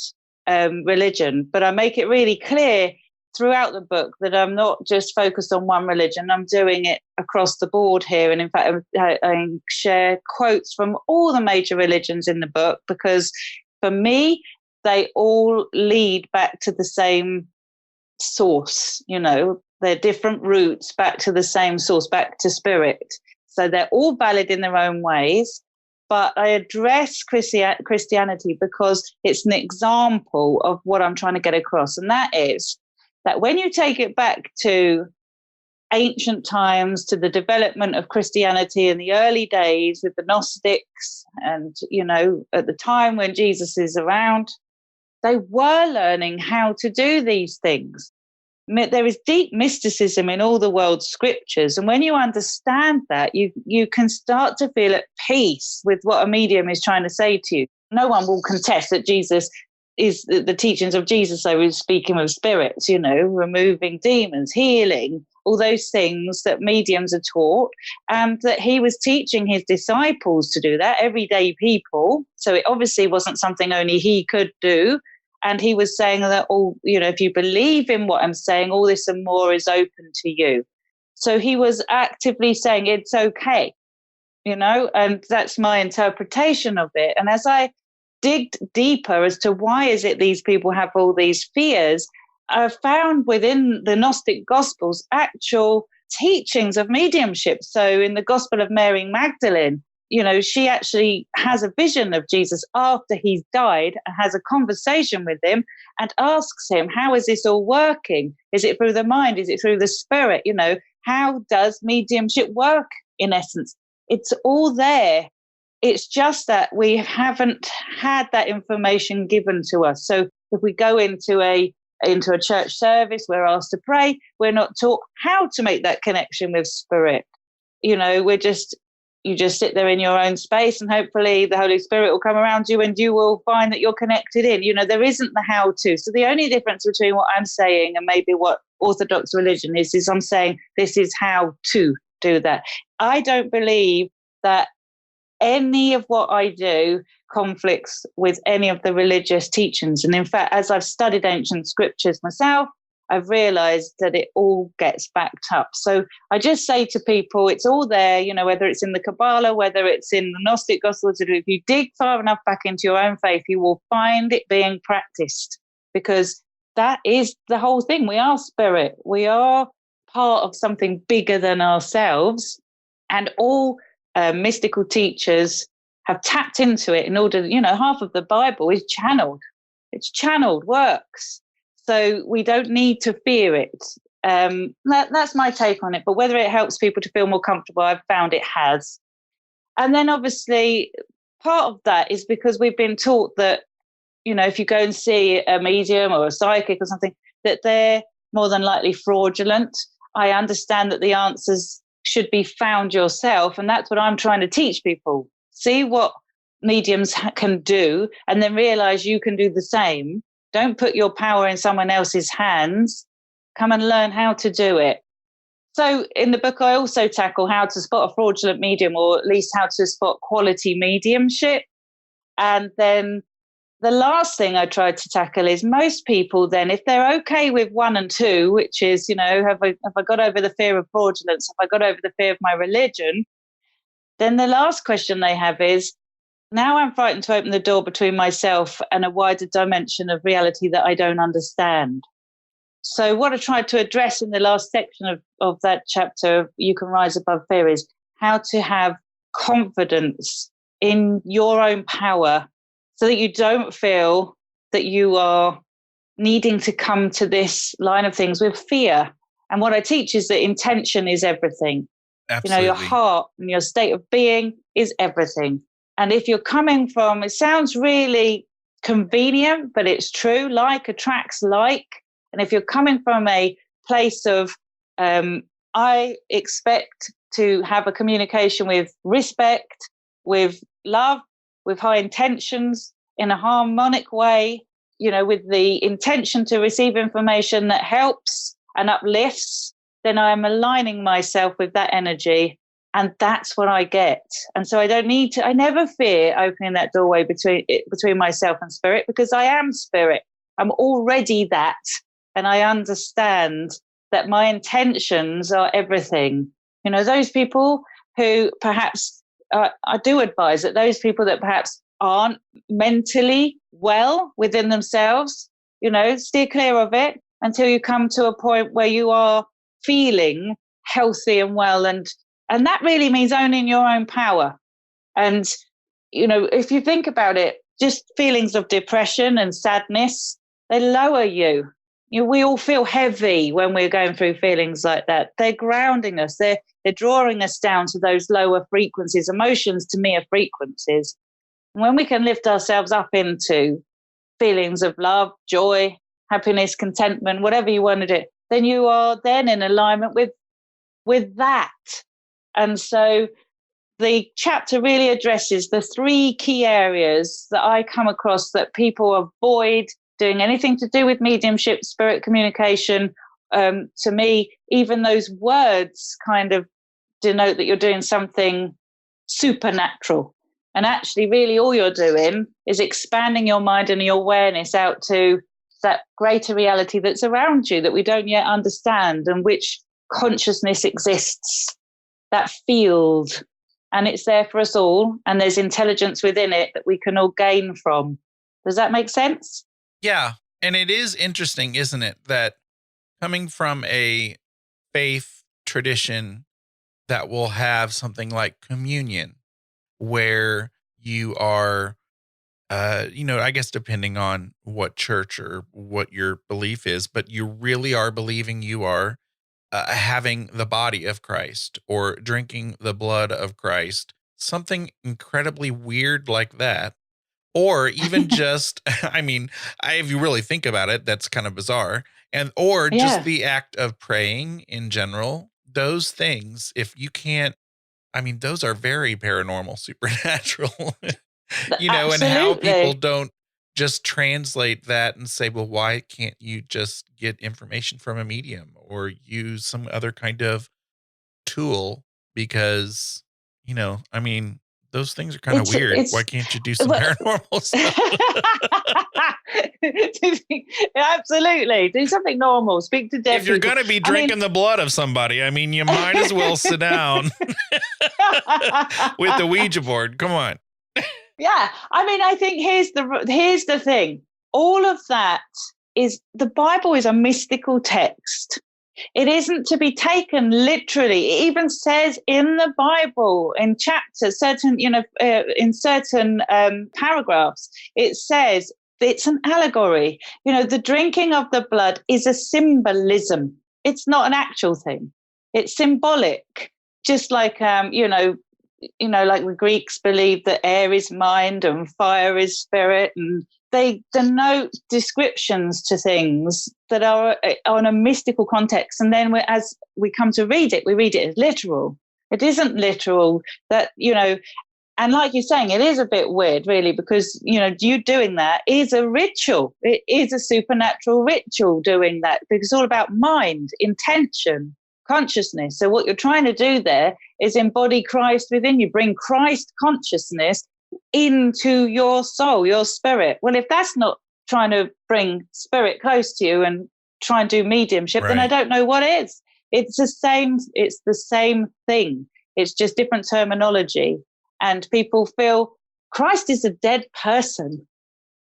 religion. But I make it really clear throughout the book that I'm not just focused on one religion. I'm doing it across the board here. And in fact, I share quotes from all the major religions in the book, because for me, they all lead back to the same source. They're different routes back to the same source, back to spirit. So they're all valid in their own ways. But I address Christianity because it's an example of what I'm trying to get across. And that is that when you take it back to ancient times, to the development of Christianity in the early days with the Gnostics, and, at the time when Jesus is around, they were learning how to do these things. There is deep mysticism in all the world's scriptures. And when you understand that, you can start to feel at peace with what a medium is trying to say to you. No one will contest that Jesus is the teachings of Jesus. I was speaking with spirits, removing demons, healing, all those things that mediums are taught, and that he was teaching his disciples to do that, everyday people. So it obviously wasn't something only he could do. And he was saying that, if you believe in what I'm saying, all this and more is open to you. So he was actively saying it's okay, and that's my interpretation of it. And as I digged deeper as to why is it these people have all these fears, I found within the Gnostic Gospels actual teachings of mediumship. So in the Gospel of Mary Magdalene, she actually has a vision of Jesus after he's died and has a conversation with him and asks him, how is this all working? Is it through the mind? Is it through the spirit? How does mediumship work in essence? It's all there. It's just that we haven't had that information given to us. So if we go into a church service, we're asked to pray, we're not taught how to make that connection with spirit. You just sit there in your own space and hopefully the Holy Spirit will come around you and you will find that you're connected in. There isn't the how to. So the only difference between what I'm saying and maybe what Orthodox religion is I'm saying this is how to do that. I don't believe that any of what I do conflicts with any of the religious teachings. And in fact, as I've studied ancient scriptures myself, I've realized that it all gets backed up. So I just say to people, it's all there, whether it's in the Kabbalah, whether it's in the Gnostic Gospels, if you dig far enough back into your own faith, you will find it being practiced, because that is the whole thing. We are spirit. We are part of something bigger than ourselves. And all mystical teachers have tapped into it in order, half of the Bible is channeled. It's channeled works. So we don't need to fear it. That's my take on it. But whether it helps people to feel more comfortable, I've found it has. And then obviously part of that is because we've been taught that, if you go and see a medium or a psychic or something, that they're more than likely fraudulent. I understand that the answers should be found yourself. And that's what I'm trying to teach people. See what mediums can do and then realize you can do the same. Don't put your power in someone else's hands. Come and learn how to do it. So in the book, I also tackle how to spot a fraudulent medium, or at least how to spot quality mediumship. And then the last thing I tried to tackle is most people then, if they're okay with 1 and 2, which is, have I got over the fear of fraudulence? Have I got over the fear of my religion? Then the last question they have is, now I'm frightened to open the door between myself and a wider dimension of reality that I don't understand. So what I tried to address in the last section of that chapter, You Can Rise Above Fear, is how to have confidence in your own power so that you don't feel that you are needing to come to this line of things with fear. And what I teach is that intention is everything. Absolutely. Your heart and your state of being is everything. And if you're coming from, it sounds really convenient, but it's true, like attracts like. And if you're coming from a place of, I expect to have a communication with respect, with love, with high intentions, in a harmonic way, with the intention to receive information that helps and uplifts, then I am aligning myself with that energy. And that's what I get. And so I never fear opening that doorway between myself and spirit, because I am spirit. I'm already that. And I understand that my intentions are everything. Those people who perhaps, I do advise that those people that perhaps aren't mentally well within themselves, steer clear of it until you come to a point where you are feeling healthy and well. And that really means owning your own power. And, if you think about it, just feelings of depression and sadness, they lower you. We all feel heavy when we're going through feelings like that. They're grounding us. They're drawing us down to those lower frequencies. Emotions, to me, are frequencies. And when we can lift ourselves up into feelings of love, joy, happiness, contentment, whatever you want to do, then you are then in alignment with that. And so the chapter really addresses the 3 key areas that I come across that people avoid doing anything to do with mediumship, spirit communication. To me, even those words kind of denote that you're doing something supernatural. And actually, really, all you're doing is expanding your mind and your awareness out to that greater reality that's around you that we don't yet understand, and which consciousness exists, that field. And it's there for us all. And there's intelligence within it that we can all gain from. Does that make sense? Yeah. And it is interesting, isn't it, that coming from a faith tradition that will have something like communion, where you are, I guess depending on what church or what your belief is, but you really are believing you are having the body of Christ or drinking the blood of Christ, something incredibly weird like that. Or even just, if you really think about it, that's kind of bizarre. Or just the act of praying in general, those things, if you can't, those are very paranormal, supernatural, and how people don't just translate that and say, well, why can't you just get information from a medium or use some other kind of tool? Because, those things are kind of weird. Why can't you do some paranormal stuff? Absolutely. Do something normal. Speak to dead If you're people. going to be drinking the blood of somebody, you might as well sit down with the Ouija board. Come on. Yeah. I think here's the thing. All of that is, the Bible is a mystical text. It isn't to be taken literally. It even says in the Bible, in chapters, in certain paragraphs, it says it's an allegory. The drinking of the blood is a symbolism. It's not an actual thing. It's symbolic. Just like, like the Greeks believed that air is mind and fire is spirit, and they denote descriptions to things that are on a mystical context. And then as we come to read it, we read it as literal. It isn't literal that, and like you're saying, it is a bit weird, really, because, you doing that is a ritual. It is a supernatural ritual doing that, because it's all about mind, intention, consciousness. So what you're trying to do there is embody Christ within you, bring Christ consciousness into your soul, your spirit. Well, if that's not trying to bring spirit close to you and try and do mediumship, then I don't know what is. It's the same thing. It's just different terminology. And people feel Christ is a dead person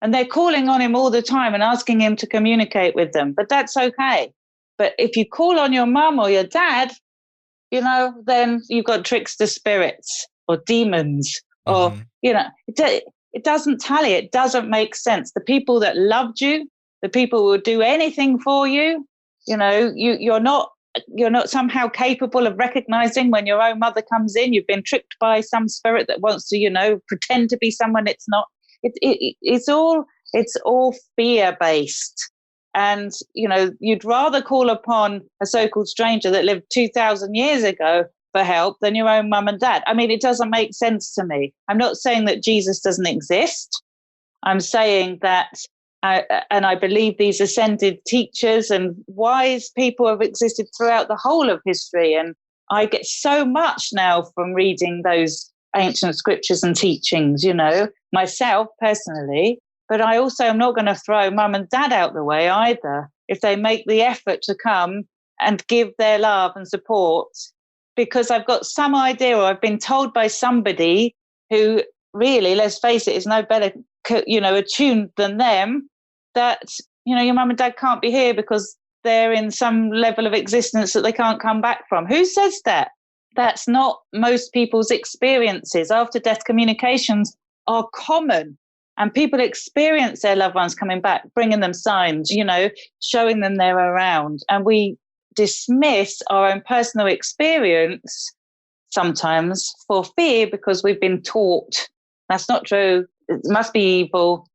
and they're calling on him all the time and asking him to communicate with them. But that's okay. But if you call on your mum or your dad, then you've got trickster spirits or demons. Or, it doesn't tally. It doesn't make sense. The people that loved you, the people who will do anything for you, you're not somehow capable of recognizing when your own mother comes in. You've been tricked by some spirit that wants to, pretend to be someone it's not. It's all fear-based. And, you'd rather call upon a so-called stranger that lived 2,000 years ago for help than your own mum and dad. It doesn't make sense to me. I'm not saying that Jesus doesn't exist. I'm saying that, and I believe these ascended teachers and wise people have existed throughout the whole of history. And I get so much now from reading those ancient scriptures and teachings, myself personally. But I also am not going to throw mum and dad out the way either if they make the effort to come and give their love and support, because I've got some idea, or I've been told by somebody who really, let's face it, is no better, attuned than them, that, your mum and dad can't be here because they're in some level of existence that they can't come back from. Who says that? That's not most people's experiences. After death communications are common, and people experience their loved ones coming back, bringing them signs, showing them they're around. And we dismiss our own personal experience sometimes for fear, because we've been taught that's not true, it must be evil.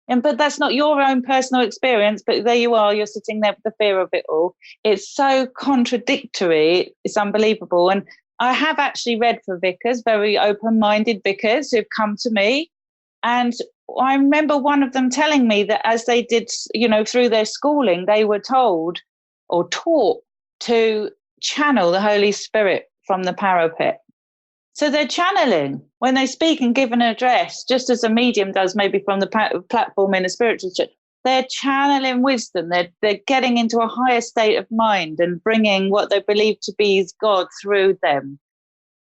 But that's not your own personal experience. But there you are, you're sitting there with the fear of it all. It's so contradictory. It's unbelievable. And I have actually read for vicars, very open-minded vicars who've come to me. And I remember one of them telling me that as they did, through their schooling, they were told or taught to channel the Holy Spirit from the parapet. So they're channeling when they speak and give an address, just as a medium does maybe from the platform in a spiritual church. They're channeling wisdom. They're getting into a higher state of mind and bringing what they believe to be is God through them.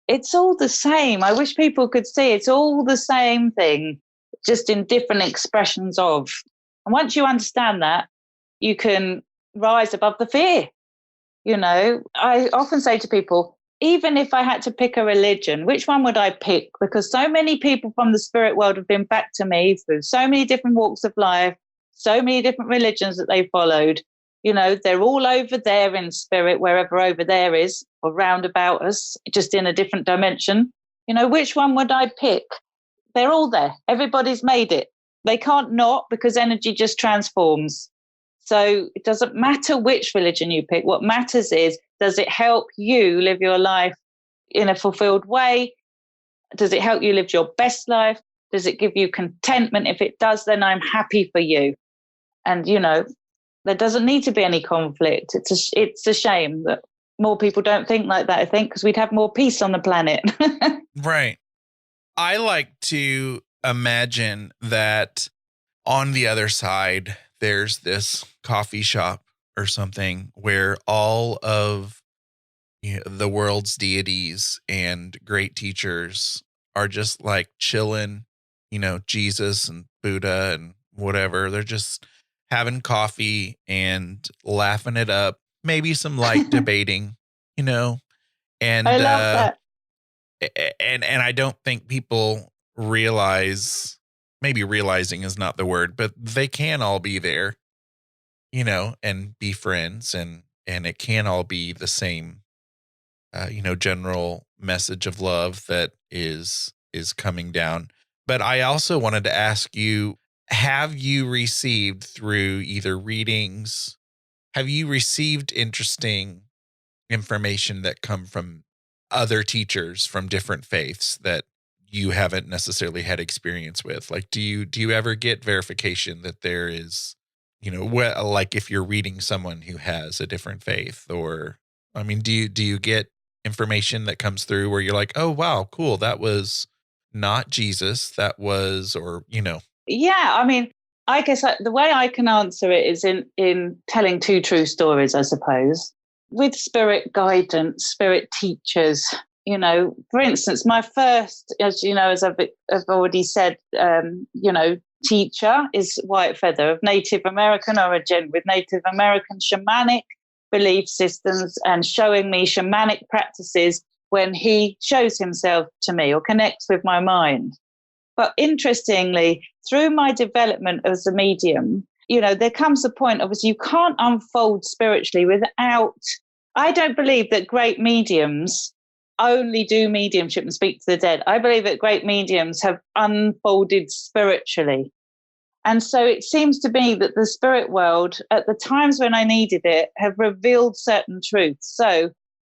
It's all the same. I wish people could see it's all the same thing, just in different expressions of. And once you understand that, you can rise above the fear. I often say to people, even if I had to pick a religion, which one would I pick? Because so many people from the spirit world have been back to me through so many different walks of life, so many different religions that they followed. They're all over there in spirit, wherever over there is, or round about us, just in a different dimension. Which one would I pick? They're all there. Everybody's made it. They can't not, because energy just transforms. So it doesn't matter which religion you pick. What matters is, does it help you live your life in a fulfilled way? Does it help you live your best life? Does it give you contentment? If it does, then I'm happy for you. And, there doesn't need to be any conflict. It's a shame that more people don't think like that, I think, because we'd have more peace on the planet. Right. I like to imagine that on the other side, there's this coffee shop or something where all of the world's deities and great teachers are just like chilling, Jesus and Buddha and whatever. They're just having coffee and laughing it up, maybe some light debating, and I love that. And I don't think people realize, maybe realizing is not the word, but they can all be there, and be friends, and it can all be the same, general message of love that is coming down. But I also wanted to ask you, have you received through either readings, have you received interesting information that come from other teachers from different faiths that you haven't necessarily had experience with? Like, do you ever get verification that there is, like if you're reading someone who has a different faith, or, I mean, do you get information that comes through where you're like, oh, wow, cool. That was not Jesus. That was, or, Yeah, I mean, I guess the way I can answer it is in telling two true stories, I suppose. With spirit guidance, spirit teachers, for instance, my first, as I've already said, teacher is White Feather, of Native American origin, with Native American shamanic belief systems, and showing me shamanic practices when he shows himself to me or connects with my mind. But interestingly, through my development as a medium, there comes a point, obviously, you can't unfold spiritually without, I don't believe that great mediums only do mediumship and speak to the dead. I believe that great mediums have unfolded spiritually. And so it seems to me that the spirit world, at the times when I needed it, have revealed certain truths. So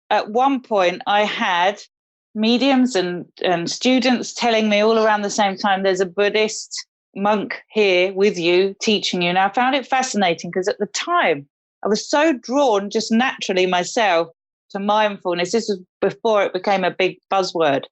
at one point, I had mediums and students telling me all around the same time, there's a Buddhist monk here with you, teaching you. And I found it fascinating because at the time I was so drawn just naturally myself to mindfulness. This was before it became a big buzzword.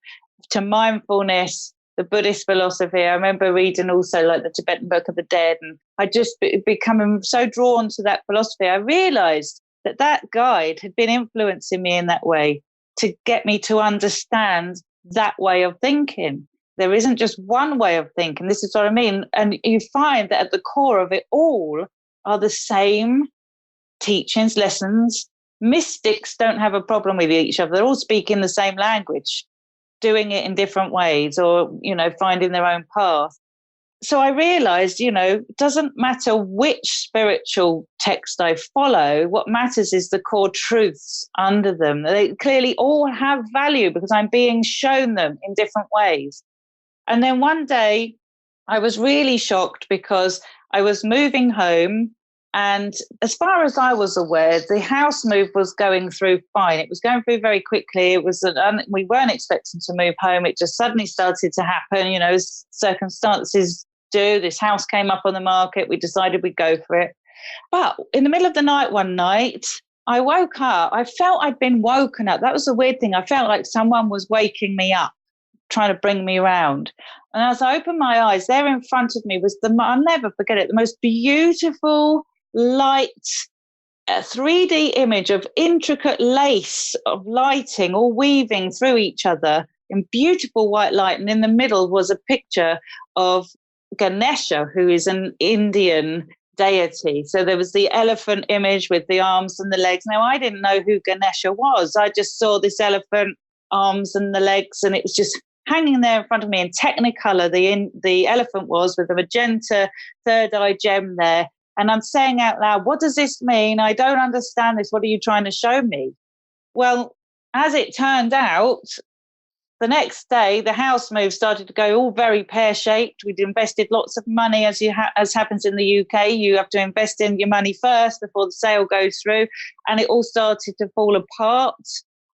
To mindfulness, the Buddhist philosophy. I remember reading also like the Tibetan Book of the Dead, and I just becoming so drawn to that philosophy. I realized that guide had been influencing me in that way to get me to understand that way of thinking. There isn't just one way of thinking. This is what I mean. And you find that at the core of it all are the same teachings, lessons. Mystics don't have a problem with each other. They're all speaking the same language, doing it in different ways, or, finding their own path. So I realized, it doesn't matter which spiritual text I follow. What matters is the core truths under them. They clearly all have value because I'm being shown them in different ways. And then one day I was really shocked because I was moving home, and as far as I was aware, the house move was going through fine. It was going through very quickly. It was we weren't expecting to move home. It just suddenly started to happen. As circumstances do. This house came up on the market. We decided we'd go for it. But in the middle of the night one night, I woke up. I felt I'd been woken up. That was the weird thing. I felt like someone was waking me up, trying to bring me around. And as I opened my eyes, there in front of me was I'll never forget it, the most beautiful light, 3D image of intricate lace of lighting all weaving through each other in beautiful white light. And in the middle was a picture of Ganesha, who is an Indian deity. So there was the elephant image with the arms and the legs. Now, I didn't know who Ganesha was. I just saw this elephant, arms and the legs, and it was just hanging there in front of me in Technicolor. The elephant was with a magenta third eye gem there. And I'm saying out loud, what does this mean? I don't understand this. What are you trying to show me? Well, as it turned out, the next day, the house move started to go all very pear-shaped. We'd invested lots of money, as happens in the UK. You have to invest in your money first before the sale goes through. And it all started to fall apart.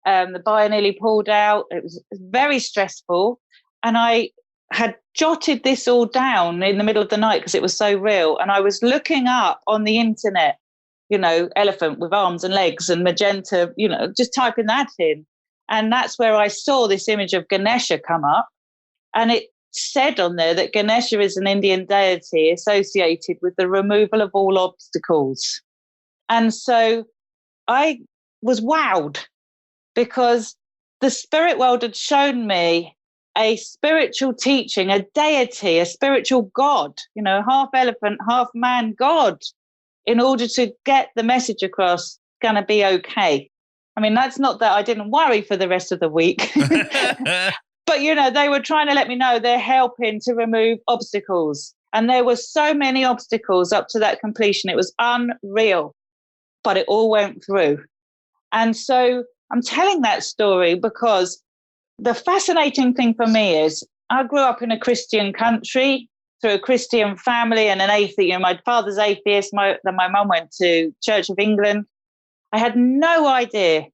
The buyer nearly pulled out. It was very stressful. And I had jotted this all down in the middle of the night because it was so real. And I was looking up on the internet, elephant with arms and legs and magenta, just typing that in. And that's where I saw this image of Ganesha come up. And it said on there that Ganesha is an Indian deity associated with the removal of all obstacles. And so I was wowed because the spirit world had shown me a spiritual teaching, a deity, a spiritual God, half elephant, half man God, in order to get the message across, going to be okay. I mean, that's not that I didn't worry for the rest of the week, but, they were trying to let me know they're helping to remove obstacles. And there were so many obstacles up to that completion. It was unreal, but it all went through. And so I'm telling that story because the fascinating thing for me is I grew up in a Christian country through a Christian family and an atheist. My father's atheist. My mum went to Church of England. I had no idea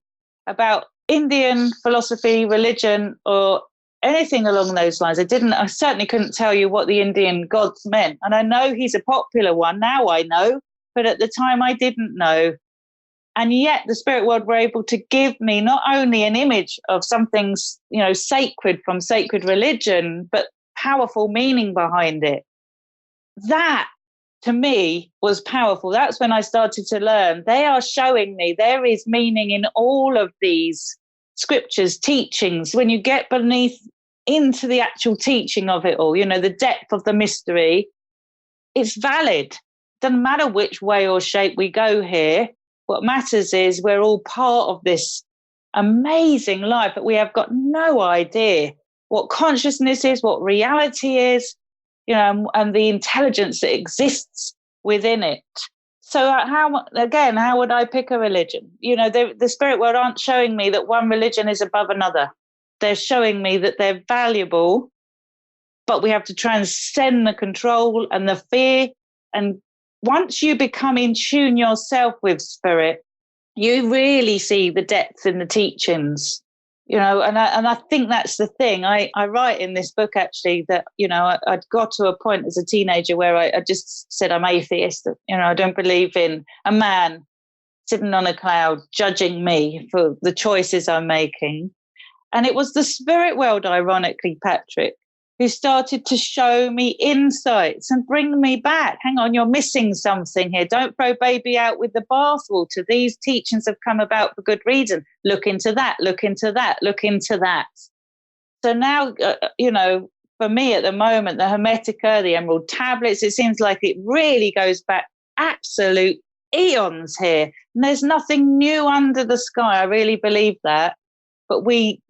about Indian philosophy, religion, or anything along those lines. I certainly couldn't tell you what the Indian gods meant. And I know he's a popular one. Now I know, but at the time I didn't know. And yet the spirit world were able to give me not only an image of something, sacred from sacred religion, but powerful meaning behind it. That, to me, was powerful. That's when I started to learn. They are showing me there is meaning in all of these scriptures, teachings. When you get beneath into the actual teaching of it all, the depth of the mystery, it's valid. Doesn't matter which way or shape we go here. What matters is we're all part of this amazing life, but we have got no idea what consciousness is, what reality is, and the intelligence that exists within it. So how would I pick a religion? The spirit world aren't showing me that one religion is above another. They're showing me that they're valuable, but we have to transcend the control and the fear. And once you become in tune yourself with spirit, you really see the depth in the teachings. And I think that's the thing. I write in this book, actually, that, I'd got to a point as a teenager where I just said I'm atheist. I don't believe in a man sitting on a cloud, judging me for the choices I'm making. And it was the spirit world, ironically, Patrick, who started to show me insights and bring me back. Hang on, you're missing something here. Don't throw baby out with the bathwater. These teachings have come about for good reason. Look into that, look into that, look into that. So now, for me at the moment, the Hermetica, the Emerald Tablets, it seems like it really goes back absolute eons here. And there's nothing new under the sky. I really believe that. But we,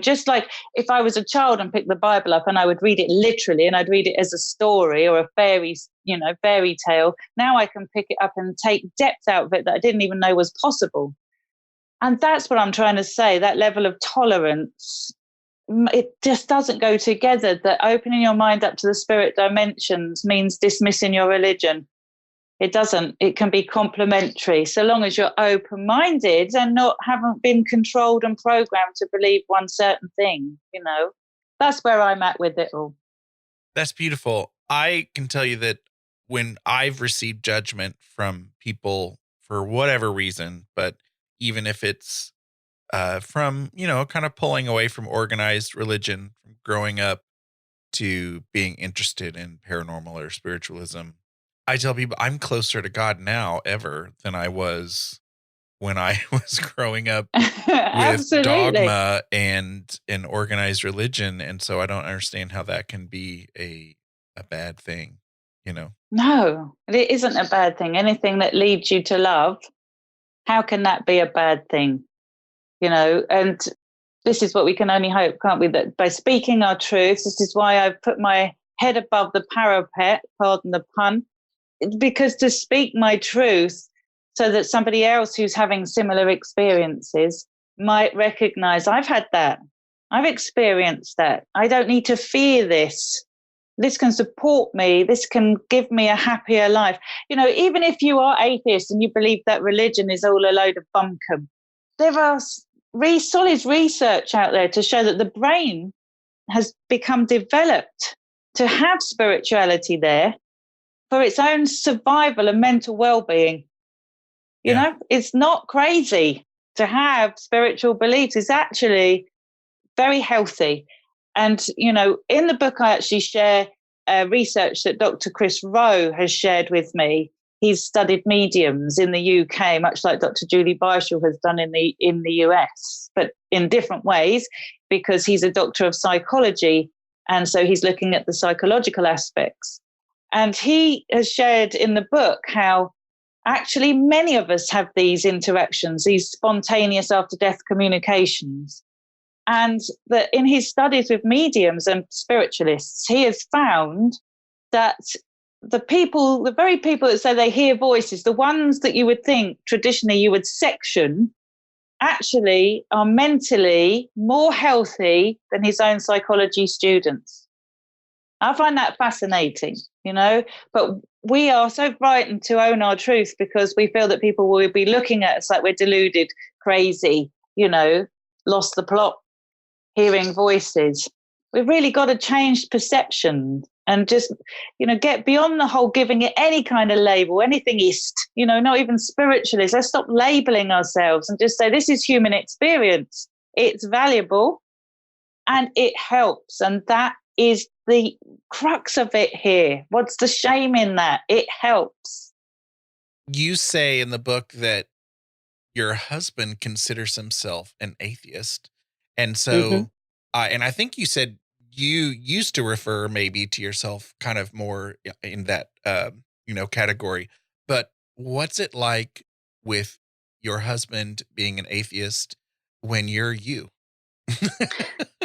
just like if I was a child and picked the Bible up and I would read it literally and I'd read it as a story or a fairy tale, now I can pick it up and take depth out of it that I didn't even know was possible. And that's what I'm trying to say, that level of tolerance. It just doesn't go together, that opening your mind up to the spirit dimensions means dismissing your religion. It doesn't. It can be complementary so long as you're open-minded and haven't been controlled and programmed to believe one certain thing, That's where I'm at with it all. That's beautiful. I can tell you that when I've received judgment from people for whatever reason, but even if it's from, kind of pulling away from organized religion, from growing up to being interested in paranormal or spiritualism, I tell people I'm closer to God now ever than I was when I was growing up with dogma and an organized religion. And so I don't understand how that can be a bad thing, No, it isn't a bad thing. Anything that leads you to love, how can that be a bad thing? And this is what we can only hope, can't we? That by speaking our truth, this is why I've put my head above the parapet, pardon the pun, because to speak my truth so that somebody else who's having similar experiences might recognize I've had that. I've experienced that. I don't need to fear this. This can support me. This can give me a happier life. Even if you are atheist and you believe that religion is all a load of bunkum, there are solid research out there to show that the brain has become developed to have spirituality there for its own survival and mental well-being. It's not crazy to have spiritual beliefs. It's actually very healthy. And, in the book, I actually share research that Dr. Chris Rowe has shared with me. He's studied mediums in the UK, much like Dr. Julie Beischel has done in the US, but in different ways, because he's a doctor of psychology. And so he's looking at the psychological aspects. And he has shared in the book how actually many of us have these interactions, these spontaneous after-death communications. And that in his studies with mediums and spiritualists, he has found that the very people that say they hear voices, the ones that you would think traditionally you would section, actually are mentally more healthy than his own psychology students. I find that fascinating, but we are so frightened to own our truth because we feel that people will be looking at us like we're deluded, crazy, lost the plot, hearing voices. We've really got to change perception and just, get beyond the whole giving it any kind of label, anythingist, not even spiritualist. Let's stop labeling ourselves and just say, this is human experience. It's valuable and it helps. And that is the crux of it here. What's the shame in that? It helps. You say in the book that your husband considers himself an atheist. And so, and I think you said you used to refer maybe to yourself kind of more in that, category. But what's it like with your husband being an atheist when you're you?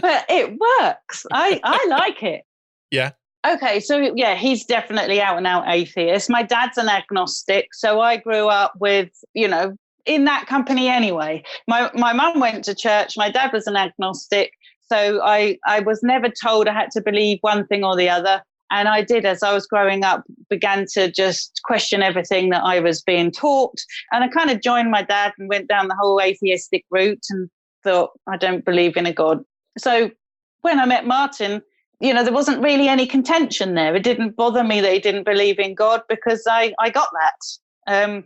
But it works. I like it. Yeah. Okay, so yeah, he's definitely out and out atheist. My dad's an agnostic, so I grew up with, in that company anyway. My mum went to church. My dad was an agnostic, so I was never told I had to believe one thing or the other. And I did, as I was growing up, began to just question everything that I was being taught. And I kind of joined my dad and went down the whole atheistic route and thought, I don't believe in a God. So when I met Martin, there wasn't really any contention there. It didn't bother me that he didn't believe in God because I got that.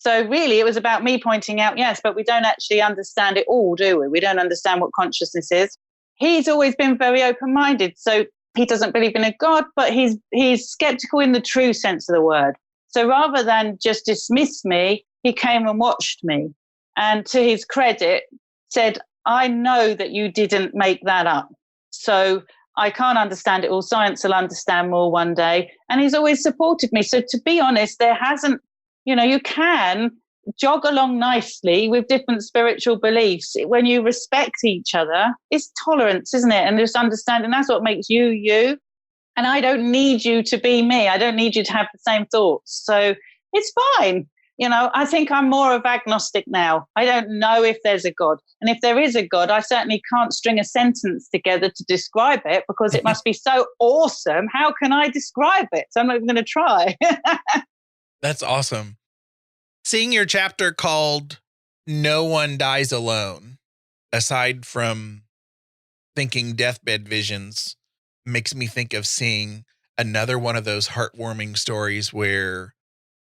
So really, it was about me pointing out, yes, but we don't actually understand it all, do we? We don't understand what consciousness is. He's always been very open-minded. So he doesn't believe in a God, but he's skeptical in the true sense of the word. So rather than just dismiss me, he came and watched me. And to his credit, said, I know that you didn't make that up. So I can't understand it all. Science will understand more one day. And he's always supported me. So to be honest, there hasn't, you can jog along nicely with different spiritual beliefs. When you respect each other, it's tolerance, isn't it? And just understanding that's what makes you, you. And I don't need you to be me. I don't need you to have the same thoughts. So it's fine. I think I'm more of agnostic now. I don't know if there's a God. And if there is a God, I certainly can't string a sentence together to describe it because it must be so awesome. How can I describe it? So I'm not even going to try. That's awesome. Seeing your chapter called No One Dies Alone, aside from thinking deathbed visions, makes me think of seeing another one of those heartwarming stories where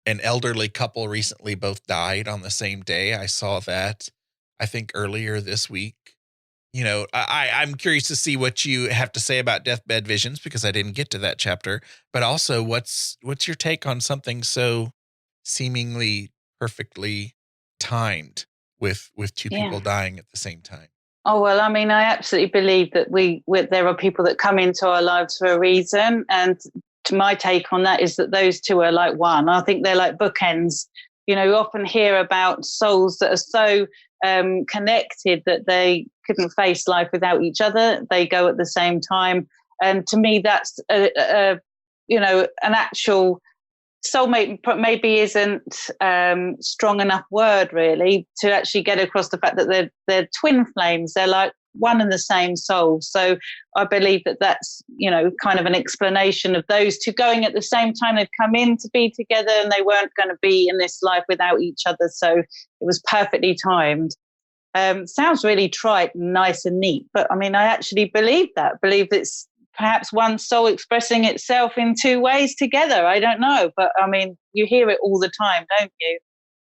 an elderly couple recently both died on the same day. I saw that, I think, earlier this week. I'm curious to see what you have to say about deathbed visions because I didn't get to that chapter. But also, what's your take on something so seemingly perfectly timed with two people dying at the same time? Oh, well, I mean, I absolutely believe that there are people that come into our lives for a reason. And my take on that is that those two are like one. I think they're like bookends. You often hear about souls that are so connected that they couldn't face life without each other. They go at the same time. And to me, that's, an actual soulmate maybe isn't strong enough word really to actually get across the fact that they're twin flames. They're like one and the same soul. So I believe that that's, kind of an explanation of those two going at the same time. They've come in to be together and they weren't going to be in this life without each other. So it was perfectly timed. Sounds really trite and nice and neat, but I mean, I actually believe it's perhaps one soul expressing itself in two ways together. I don't know, but I mean, you hear it all the time, don't you?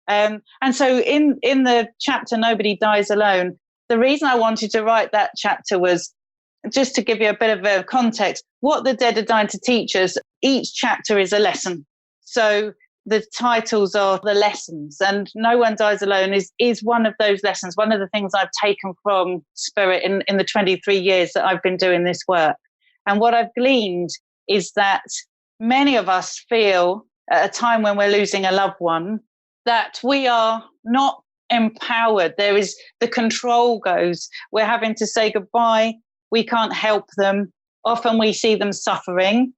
And so in the chapter, Nobody Dies Alone, the reason I wanted to write that chapter was just to give you a bit of a context. What the dead are dying to teach us, each chapter is a lesson. So the titles are the lessons, and No One Dies Alone is one of those lessons, one of the things I've taken from Spirit in the 23 years that I've been doing this work. And what I've gleaned is that many of us feel at a time when we're losing a loved one that we are not empowered. There is the control goes. We're having to say goodbye. We can't help them. Often we see them suffering,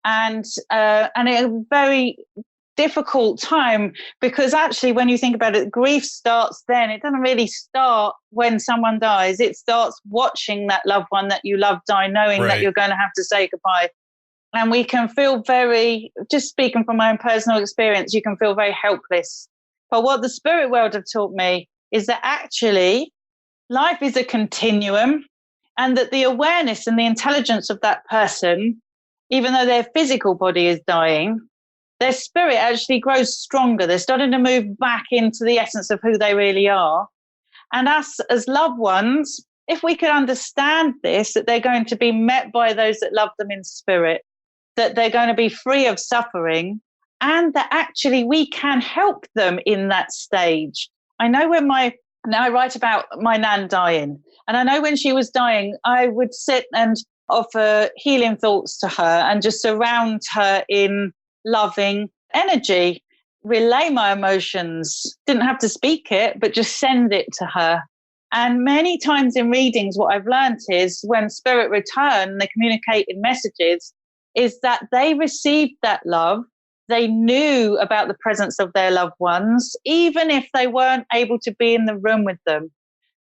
and a very difficult time because actually, when you think about it, grief starts then. It doesn't really start when someone dies. It starts watching that loved one that you love die, knowing that you're going to have to say goodbye. And we can feel just speaking from my own personal experience, you can feel very helpless. But what the spirit world have taught me is that actually life is a continuum, and that the awareness and the intelligence of that person, even though their physical body is dying, their spirit actually grows stronger. They're starting to move back into the essence of who they really are. And us as loved ones, if we could understand this, that they're going to be met by those that love them in spirit, that they're going to be free of suffering, and that actually we can help them in that stage. I know now I write about my nan dying, and I know when she was dying, I would sit and offer healing thoughts to her and just surround her in loving energy, relay my emotions, didn't have to speak it, but just send it to her. And many times in readings, what I've learned is when spirit return, they communicate in messages, is that they received that love. They knew about the presence of their loved ones, even if they weren't able to be in the room with them.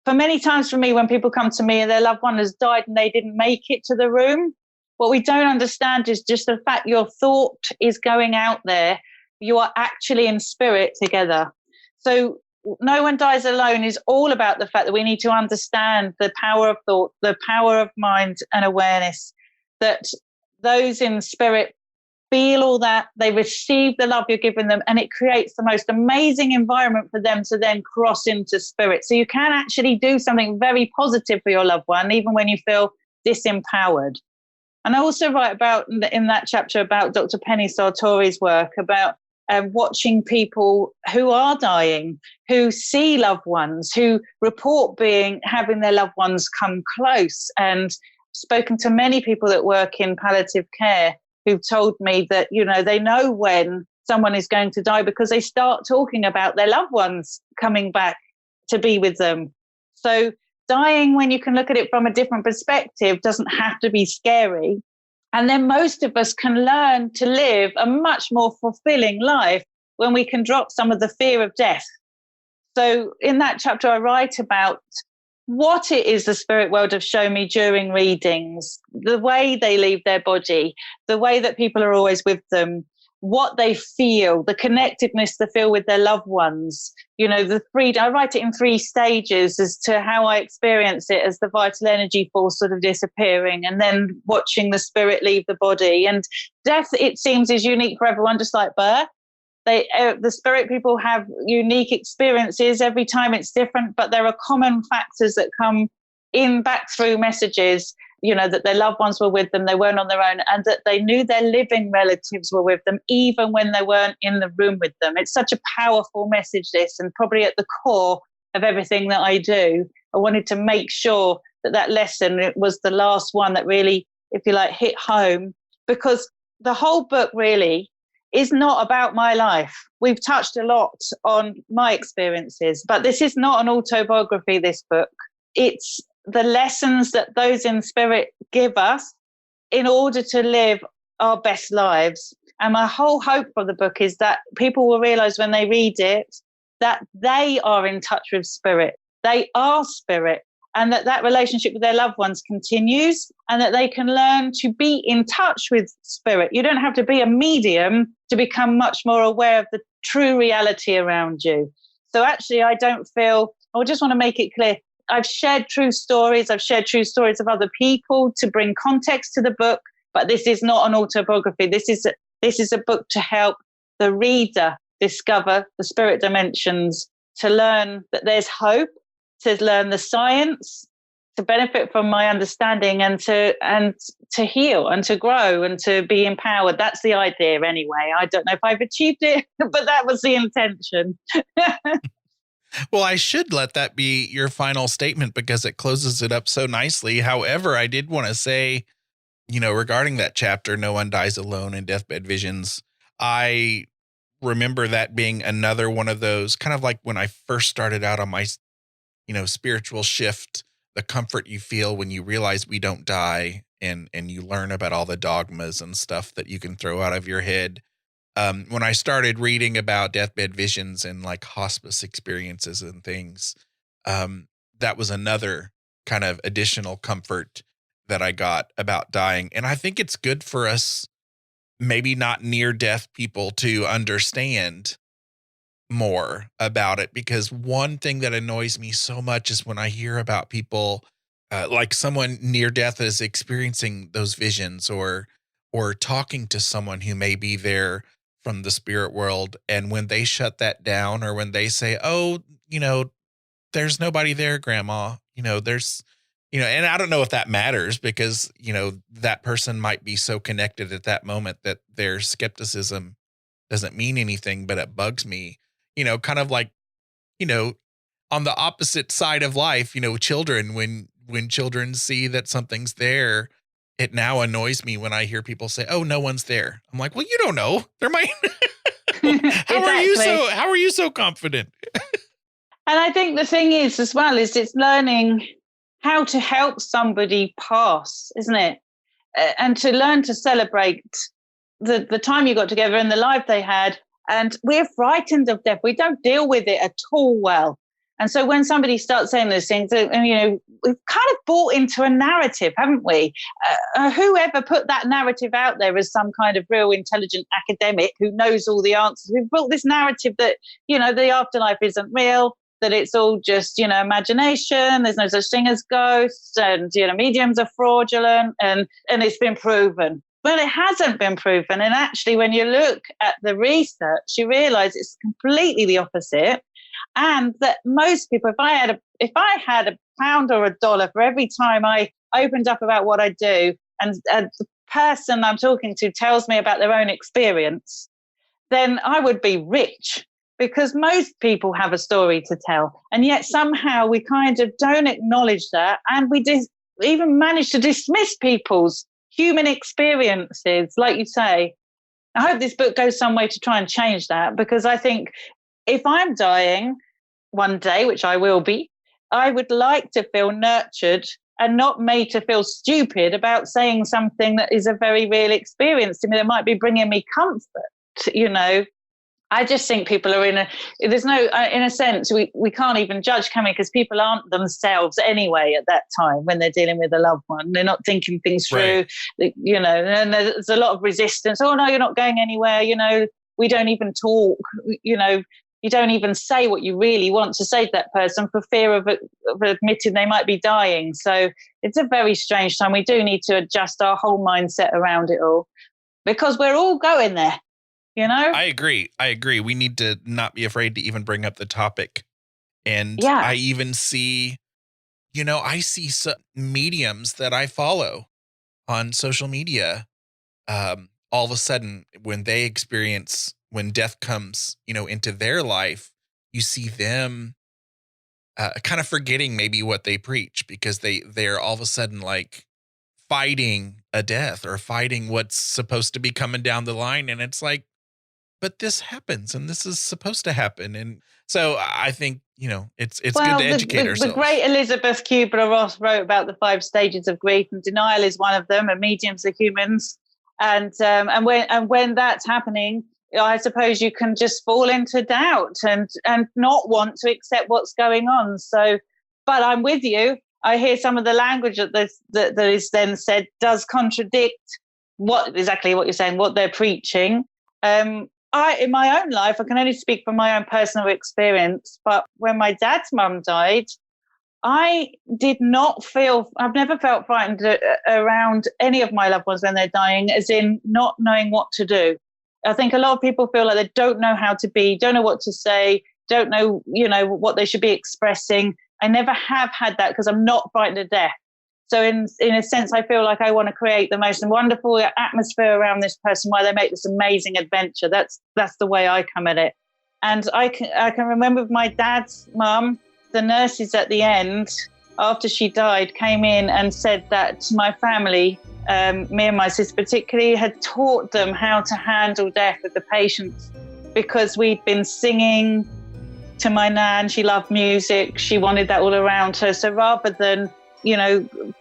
For many times for me, when people come to me and their loved one has died and they didn't make it to the room, what we don't understand is just the fact your thought is going out there. You are actually in spirit together. So No One Dies Alone is all about the fact that we need to understand the power of thought, the power of mind and awareness, that those in spirit feel all that, they receive the love you're giving them, and it creates the most amazing environment for them to then cross into spirit. So you can actually do something very positive for your loved one, even when you feel disempowered. And I also write about, in that chapter, about Dr. Penny Sartori's work about watching people who are dying, who see loved ones, who report having their loved ones come close, and spoken to many people that work in palliative care who've told me that, they know when someone is going to die because they start talking about their loved ones coming back to be with them. So dying, when you can look at it from a different perspective, doesn't have to be scary. And then most of us can learn to live a much more fulfilling life when we can drop some of the fear of death. So in that chapter, I write about what it is the spirit world have shown me during readings, the way they leave their body, the way that people are always with them, what they feel, the connectedness they feel with their loved ones. I write it in 3 stages as to how I experience it, as the vital energy force sort of disappearing and then watching the spirit leave the body. And death, it seems, is unique for everyone, just like birth. The spirit people have unique experiences. Every time it's different, but there are common factors that come in back through messages, that their loved ones were with them, they weren't on their own, and that they knew their living relatives were with them, even when they weren't in the room with them. It's such a powerful message, this, and probably at the core of everything that I do. I wanted to make sure that lesson, it was the last one that really, if you like, hit home, because the whole book really is not about my life. We've touched a lot on my experiences, but this is not an autobiography, this book. It's the lessons that those in spirit give us in order to live our best lives. And my whole hope for the book is that people will realize when they read it that they are in touch with spirit. They are spirit, and that relationship with their loved ones continues, and that they can learn to be in touch with spirit. You don't have to be a medium to become much more aware of the true reality around you. So actually, I just want to make it clear, I've shared true stories. I've shared true stories of other people to bring context to the book, but this is not an autobiography. This is a book to help the reader discover the spirit dimensions, to learn that there's hope, to learn the science, to benefit from my understanding, and to heal and to grow and to be empowered. That's the idea anyway. I don't know if I've achieved it, but that was the intention. Well, I should let that be your final statement because it closes it up so nicely. However, I did want to say, regarding that chapter, No One Dies Alone in Deathbed Visions, I remember that being another one of those, kind of like when I first started out on my, spiritual shift, the comfort you feel when you realize we don't die, and you learn about all the dogmas and stuff that you can throw out of your head. When I started reading about deathbed visions and like hospice experiences and things, that was another kind of additional comfort that I got about dying. And I think it's good for us, maybe not near death people, to understand more about it, because one thing that annoys me so much is when I hear about people, like someone near death is experiencing those visions or talking to someone who may be there from the spirit world. And when they shut that down, or when they say, oh, there's nobody there, grandma, there's, and I don't know if that matters, because, that person might be so connected at that moment that their skepticism doesn't mean anything, but it bugs me, kind of like, on the opposite side of life, children, when children see that something's there, it now annoys me when I hear people say, oh, no one's there. I'm like, well, you don't know. There might. How are you so confident? And I think the thing is, as well, is it's learning how to help somebody pass, isn't it? And to learn to celebrate the time you got together and the life they had. And we're frightened of death. We don't deal with it at all well. And so when somebody starts saying those things, we've kind of bought into a narrative, haven't we? Whoever put that narrative out there as some kind of real intelligent academic who knows all the answers, we've built this narrative that, the afterlife isn't real, that it's all just, imagination, there's no such thing as ghosts, and, mediums are fraudulent, and it's been proven. Well, it hasn't been proven. And actually, when you look at the research, you realize it's completely the opposite. And that most people, if I had a pound or a dollar for every time I opened up about what I do, and the person I'm talking to tells me about their own experience, then I would be rich, because most people have a story to tell. And yet somehow we kind of don't acknowledge that. And we even manage to dismiss people's human experiences, like you say. I hope this book goes some way to try and change that, because I think if I'm dying one day, which I will be, I would like to feel nurtured and not made to feel stupid about saying something that is a very real experience to me that might be bringing me comfort. I just think people are in a sense, we can't even judge, can we? Because people aren't themselves anyway at that time when they're dealing with a loved one. They're not thinking things through, right. And there's a lot of resistance. Oh, no, you're not going anywhere. We don't even talk. You don't even say what you really want to say to that person for fear of admitting they might be dying. So it's a very strange time. We do need to adjust our whole mindset around it all, because we're all going there. I agree. We need to not be afraid to even bring up the topic. And I even see, I see some mediums that I follow on social media. All of a sudden, when death comes, into their life, you see them kind of forgetting maybe what they preach, because they're all of a sudden like fighting a death or fighting what's supposed to be coming down the line. And it's like, but this happens and this is supposed to happen. And so I think, it's good to educate ourselves. The great Elizabeth Kubler-Ross wrote about the 5 stages of grief, and denial is one of them, and mediums are humans. And when that's happening, I suppose you can just fall into doubt and not want to accept what's going on. So, but I'm with you. I hear some of the language that is then said does contradict exactly what you're saying, what they're preaching. In my own life, I can only speak from my own personal experience, but when my dad's mum died, I've never felt frightened around any of my loved ones when they're dying, as in not knowing what to do. I think a lot of people feel like they don't know how to be, don't know what to say, don't know, what they should be expressing. I never have had that because I'm not frightened of death. So in a sense, I feel like I want to create the most wonderful atmosphere around this person while they make this amazing adventure. That's the way I come at it. And I can remember with my dad's mum, the nurses at the end, after she died, came in and said that my family, me and my sister particularly, had taught them how to handle death with the patients, because we'd been singing to my nan. She loved music. She wanted that all around her. So rather than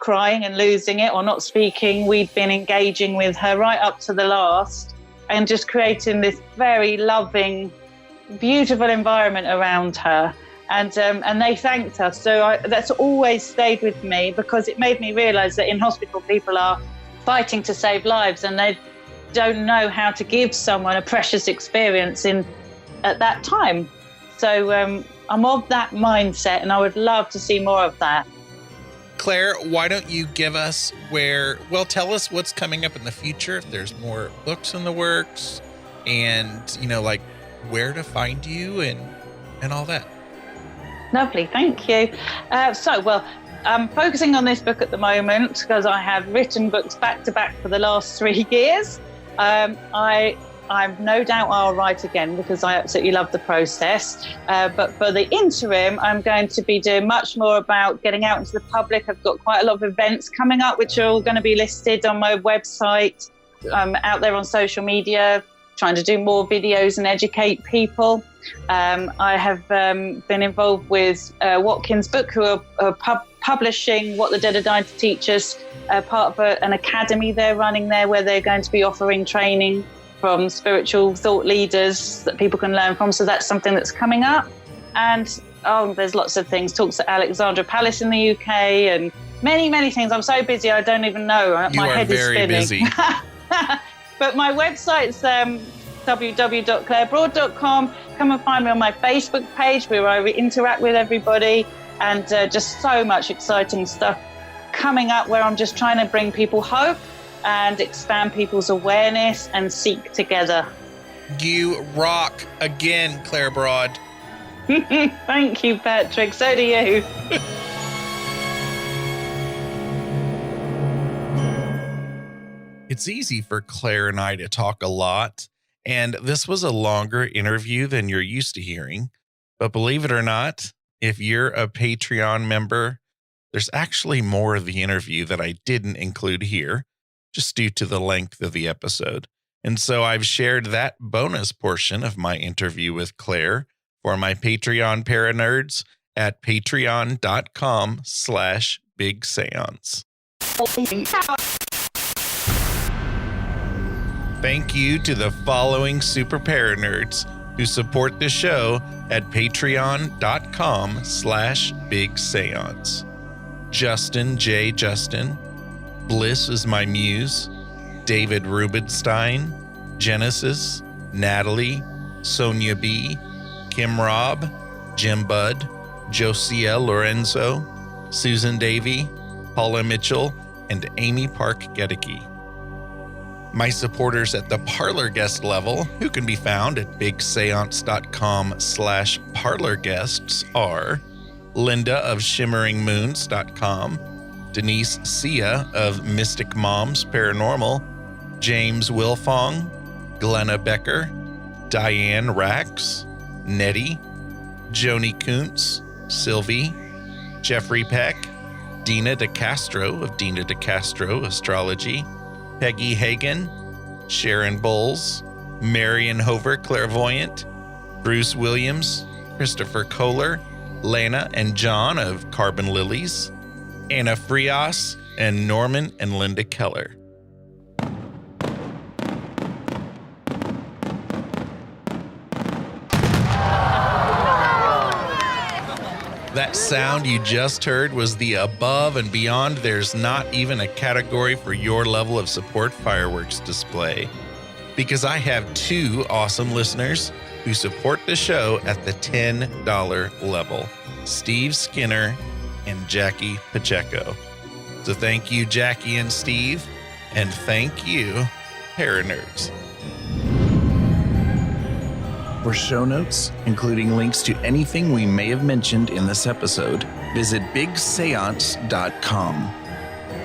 crying and losing it or not speaking, we'd been engaging with her right up to the last and just creating this very loving, beautiful environment around her. And they thanked us. So that's always stayed with me, because it made me realize that in hospital people are fighting to save lives, and they don't know how to give someone a precious experience at that time. So I'm of that mindset, and I would love to see more of that. Claire, why don't you give us tell us what's coming up in the future, if there's more books in the works, and, where to find you and all that. Lovely, thank you. I'm focusing on this book at the moment because I have written books back to back for the last 3 years. I've no doubt I'll write again because I absolutely love the process. But for the interim, I'm going to be doing much more about getting out into the public. I've got quite a lot of events coming up, which are all going to be listed on my website. I'm out there on social media, trying to do more videos and educate people. I have been involved with Watkins Book, who are publishing What the Dead Are Dying to Teach Us, part of an academy they're running there, where they're going to be offering training from spiritual thought leaders that people can learn from. So that's something that's coming up. And there's lots of things, talks at Alexandra Palace in the UK, and many, many things. I'm so busy, I don't even know. My head is spinning. Busy. But my website's www.clairebroad.com. Come and find me on my Facebook page, where I interact with everybody, and just so much exciting stuff coming up, where I'm just trying to bring people hope and expand people's awareness and seek together. You rock again, Claire Broad. Thank you, Patrick. So do you. It's easy for Claire and I to talk a lot, and this was a longer interview than you're used to hearing. But believe it or not, if you're a Patreon member, there's actually more of the interview that I didn't include here, just due to the length of the episode. And so I've shared that bonus portion of my interview with Claire for my Patreon Paranerds at patreon.com/bigseance. Thank you to the following super Paranerds who support the show at patreon.com/bigseance. Justin J. Justin, Bliss is my muse, David Rubenstein, Genesis, Natalie, Sonia B., Kim Robb, Jim Budd, Josiel Lorenzo, Susan Davey, Paula Mitchell, and Amy Park Gedicke. My supporters at the Parlor guest level, who can be found at bigseance.com/parlorguests, are Linda of shimmeringmoons.com, Denise Sia of Mystic Moms Paranormal, James Wilfong, Glenna Becker, Diane Rax, Nettie, Joni Kuntz, Sylvie, Jeffrey Peck, Dina DeCastro of Dina DeCastro Astrology, Peggy Hagen, Sharon Bowles, Marion Hover Clairvoyant, Bruce Williams, Christopher Kohler, Lana and John of Carbon Lilies, Anna Frias, and Norman and Linda Keller. That sound you just heard was the above and beyond. There's not even a category for your level of support fireworks display, because I have two awesome listeners who support the show at the $10 level, Steve Skinner and Jackie Pacheco. So thank you, Jackie and Steve, and thank you, Paranerds. For show notes, including links to anything we may have mentioned in this episode, visit bigseance.com.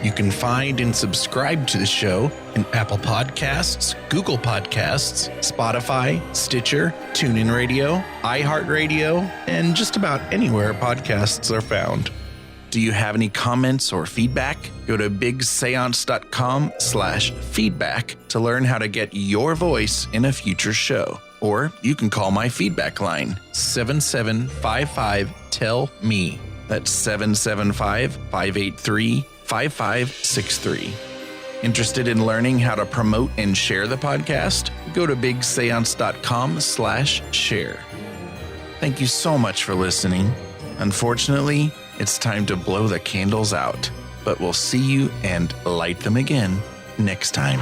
You can find and subscribe to the show in Apple Podcasts, Google Podcasts, Spotify, Stitcher, TuneIn Radio, iHeartRadio, and just about anywhere podcasts are found. Do you have any comments or feedback? Go to bigseance.com/feedback to learn how to get your voice in a future show. Or you can call my feedback line, 7755-TELL-ME. That's 775-583-5563. Interested in learning how to promote and share the podcast? Go to bigseance.com/share. Thank you so much for listening. Unfortunately, it's time to blow the candles out, but we'll see you and light them again next time.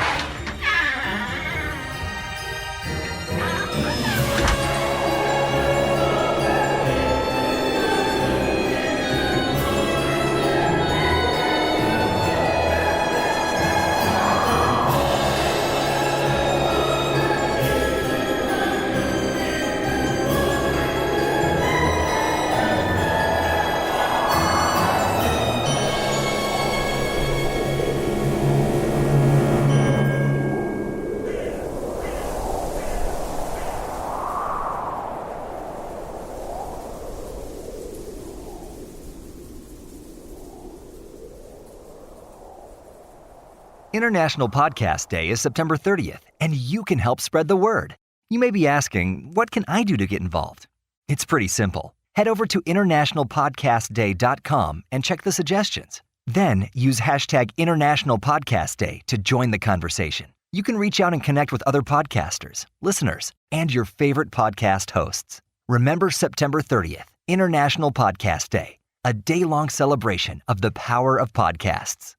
International Podcast Day is September 30th, and you can help spread the word. You may be asking, what can I do to get involved? It's pretty simple. Head over to internationalpodcastday.com and check the suggestions. Then use hashtag International Podcast Day to join the conversation. You can reach out and connect with other podcasters, listeners, and your favorite podcast hosts. Remember September 30th, International Podcast Day, a day-long celebration of the power of podcasts.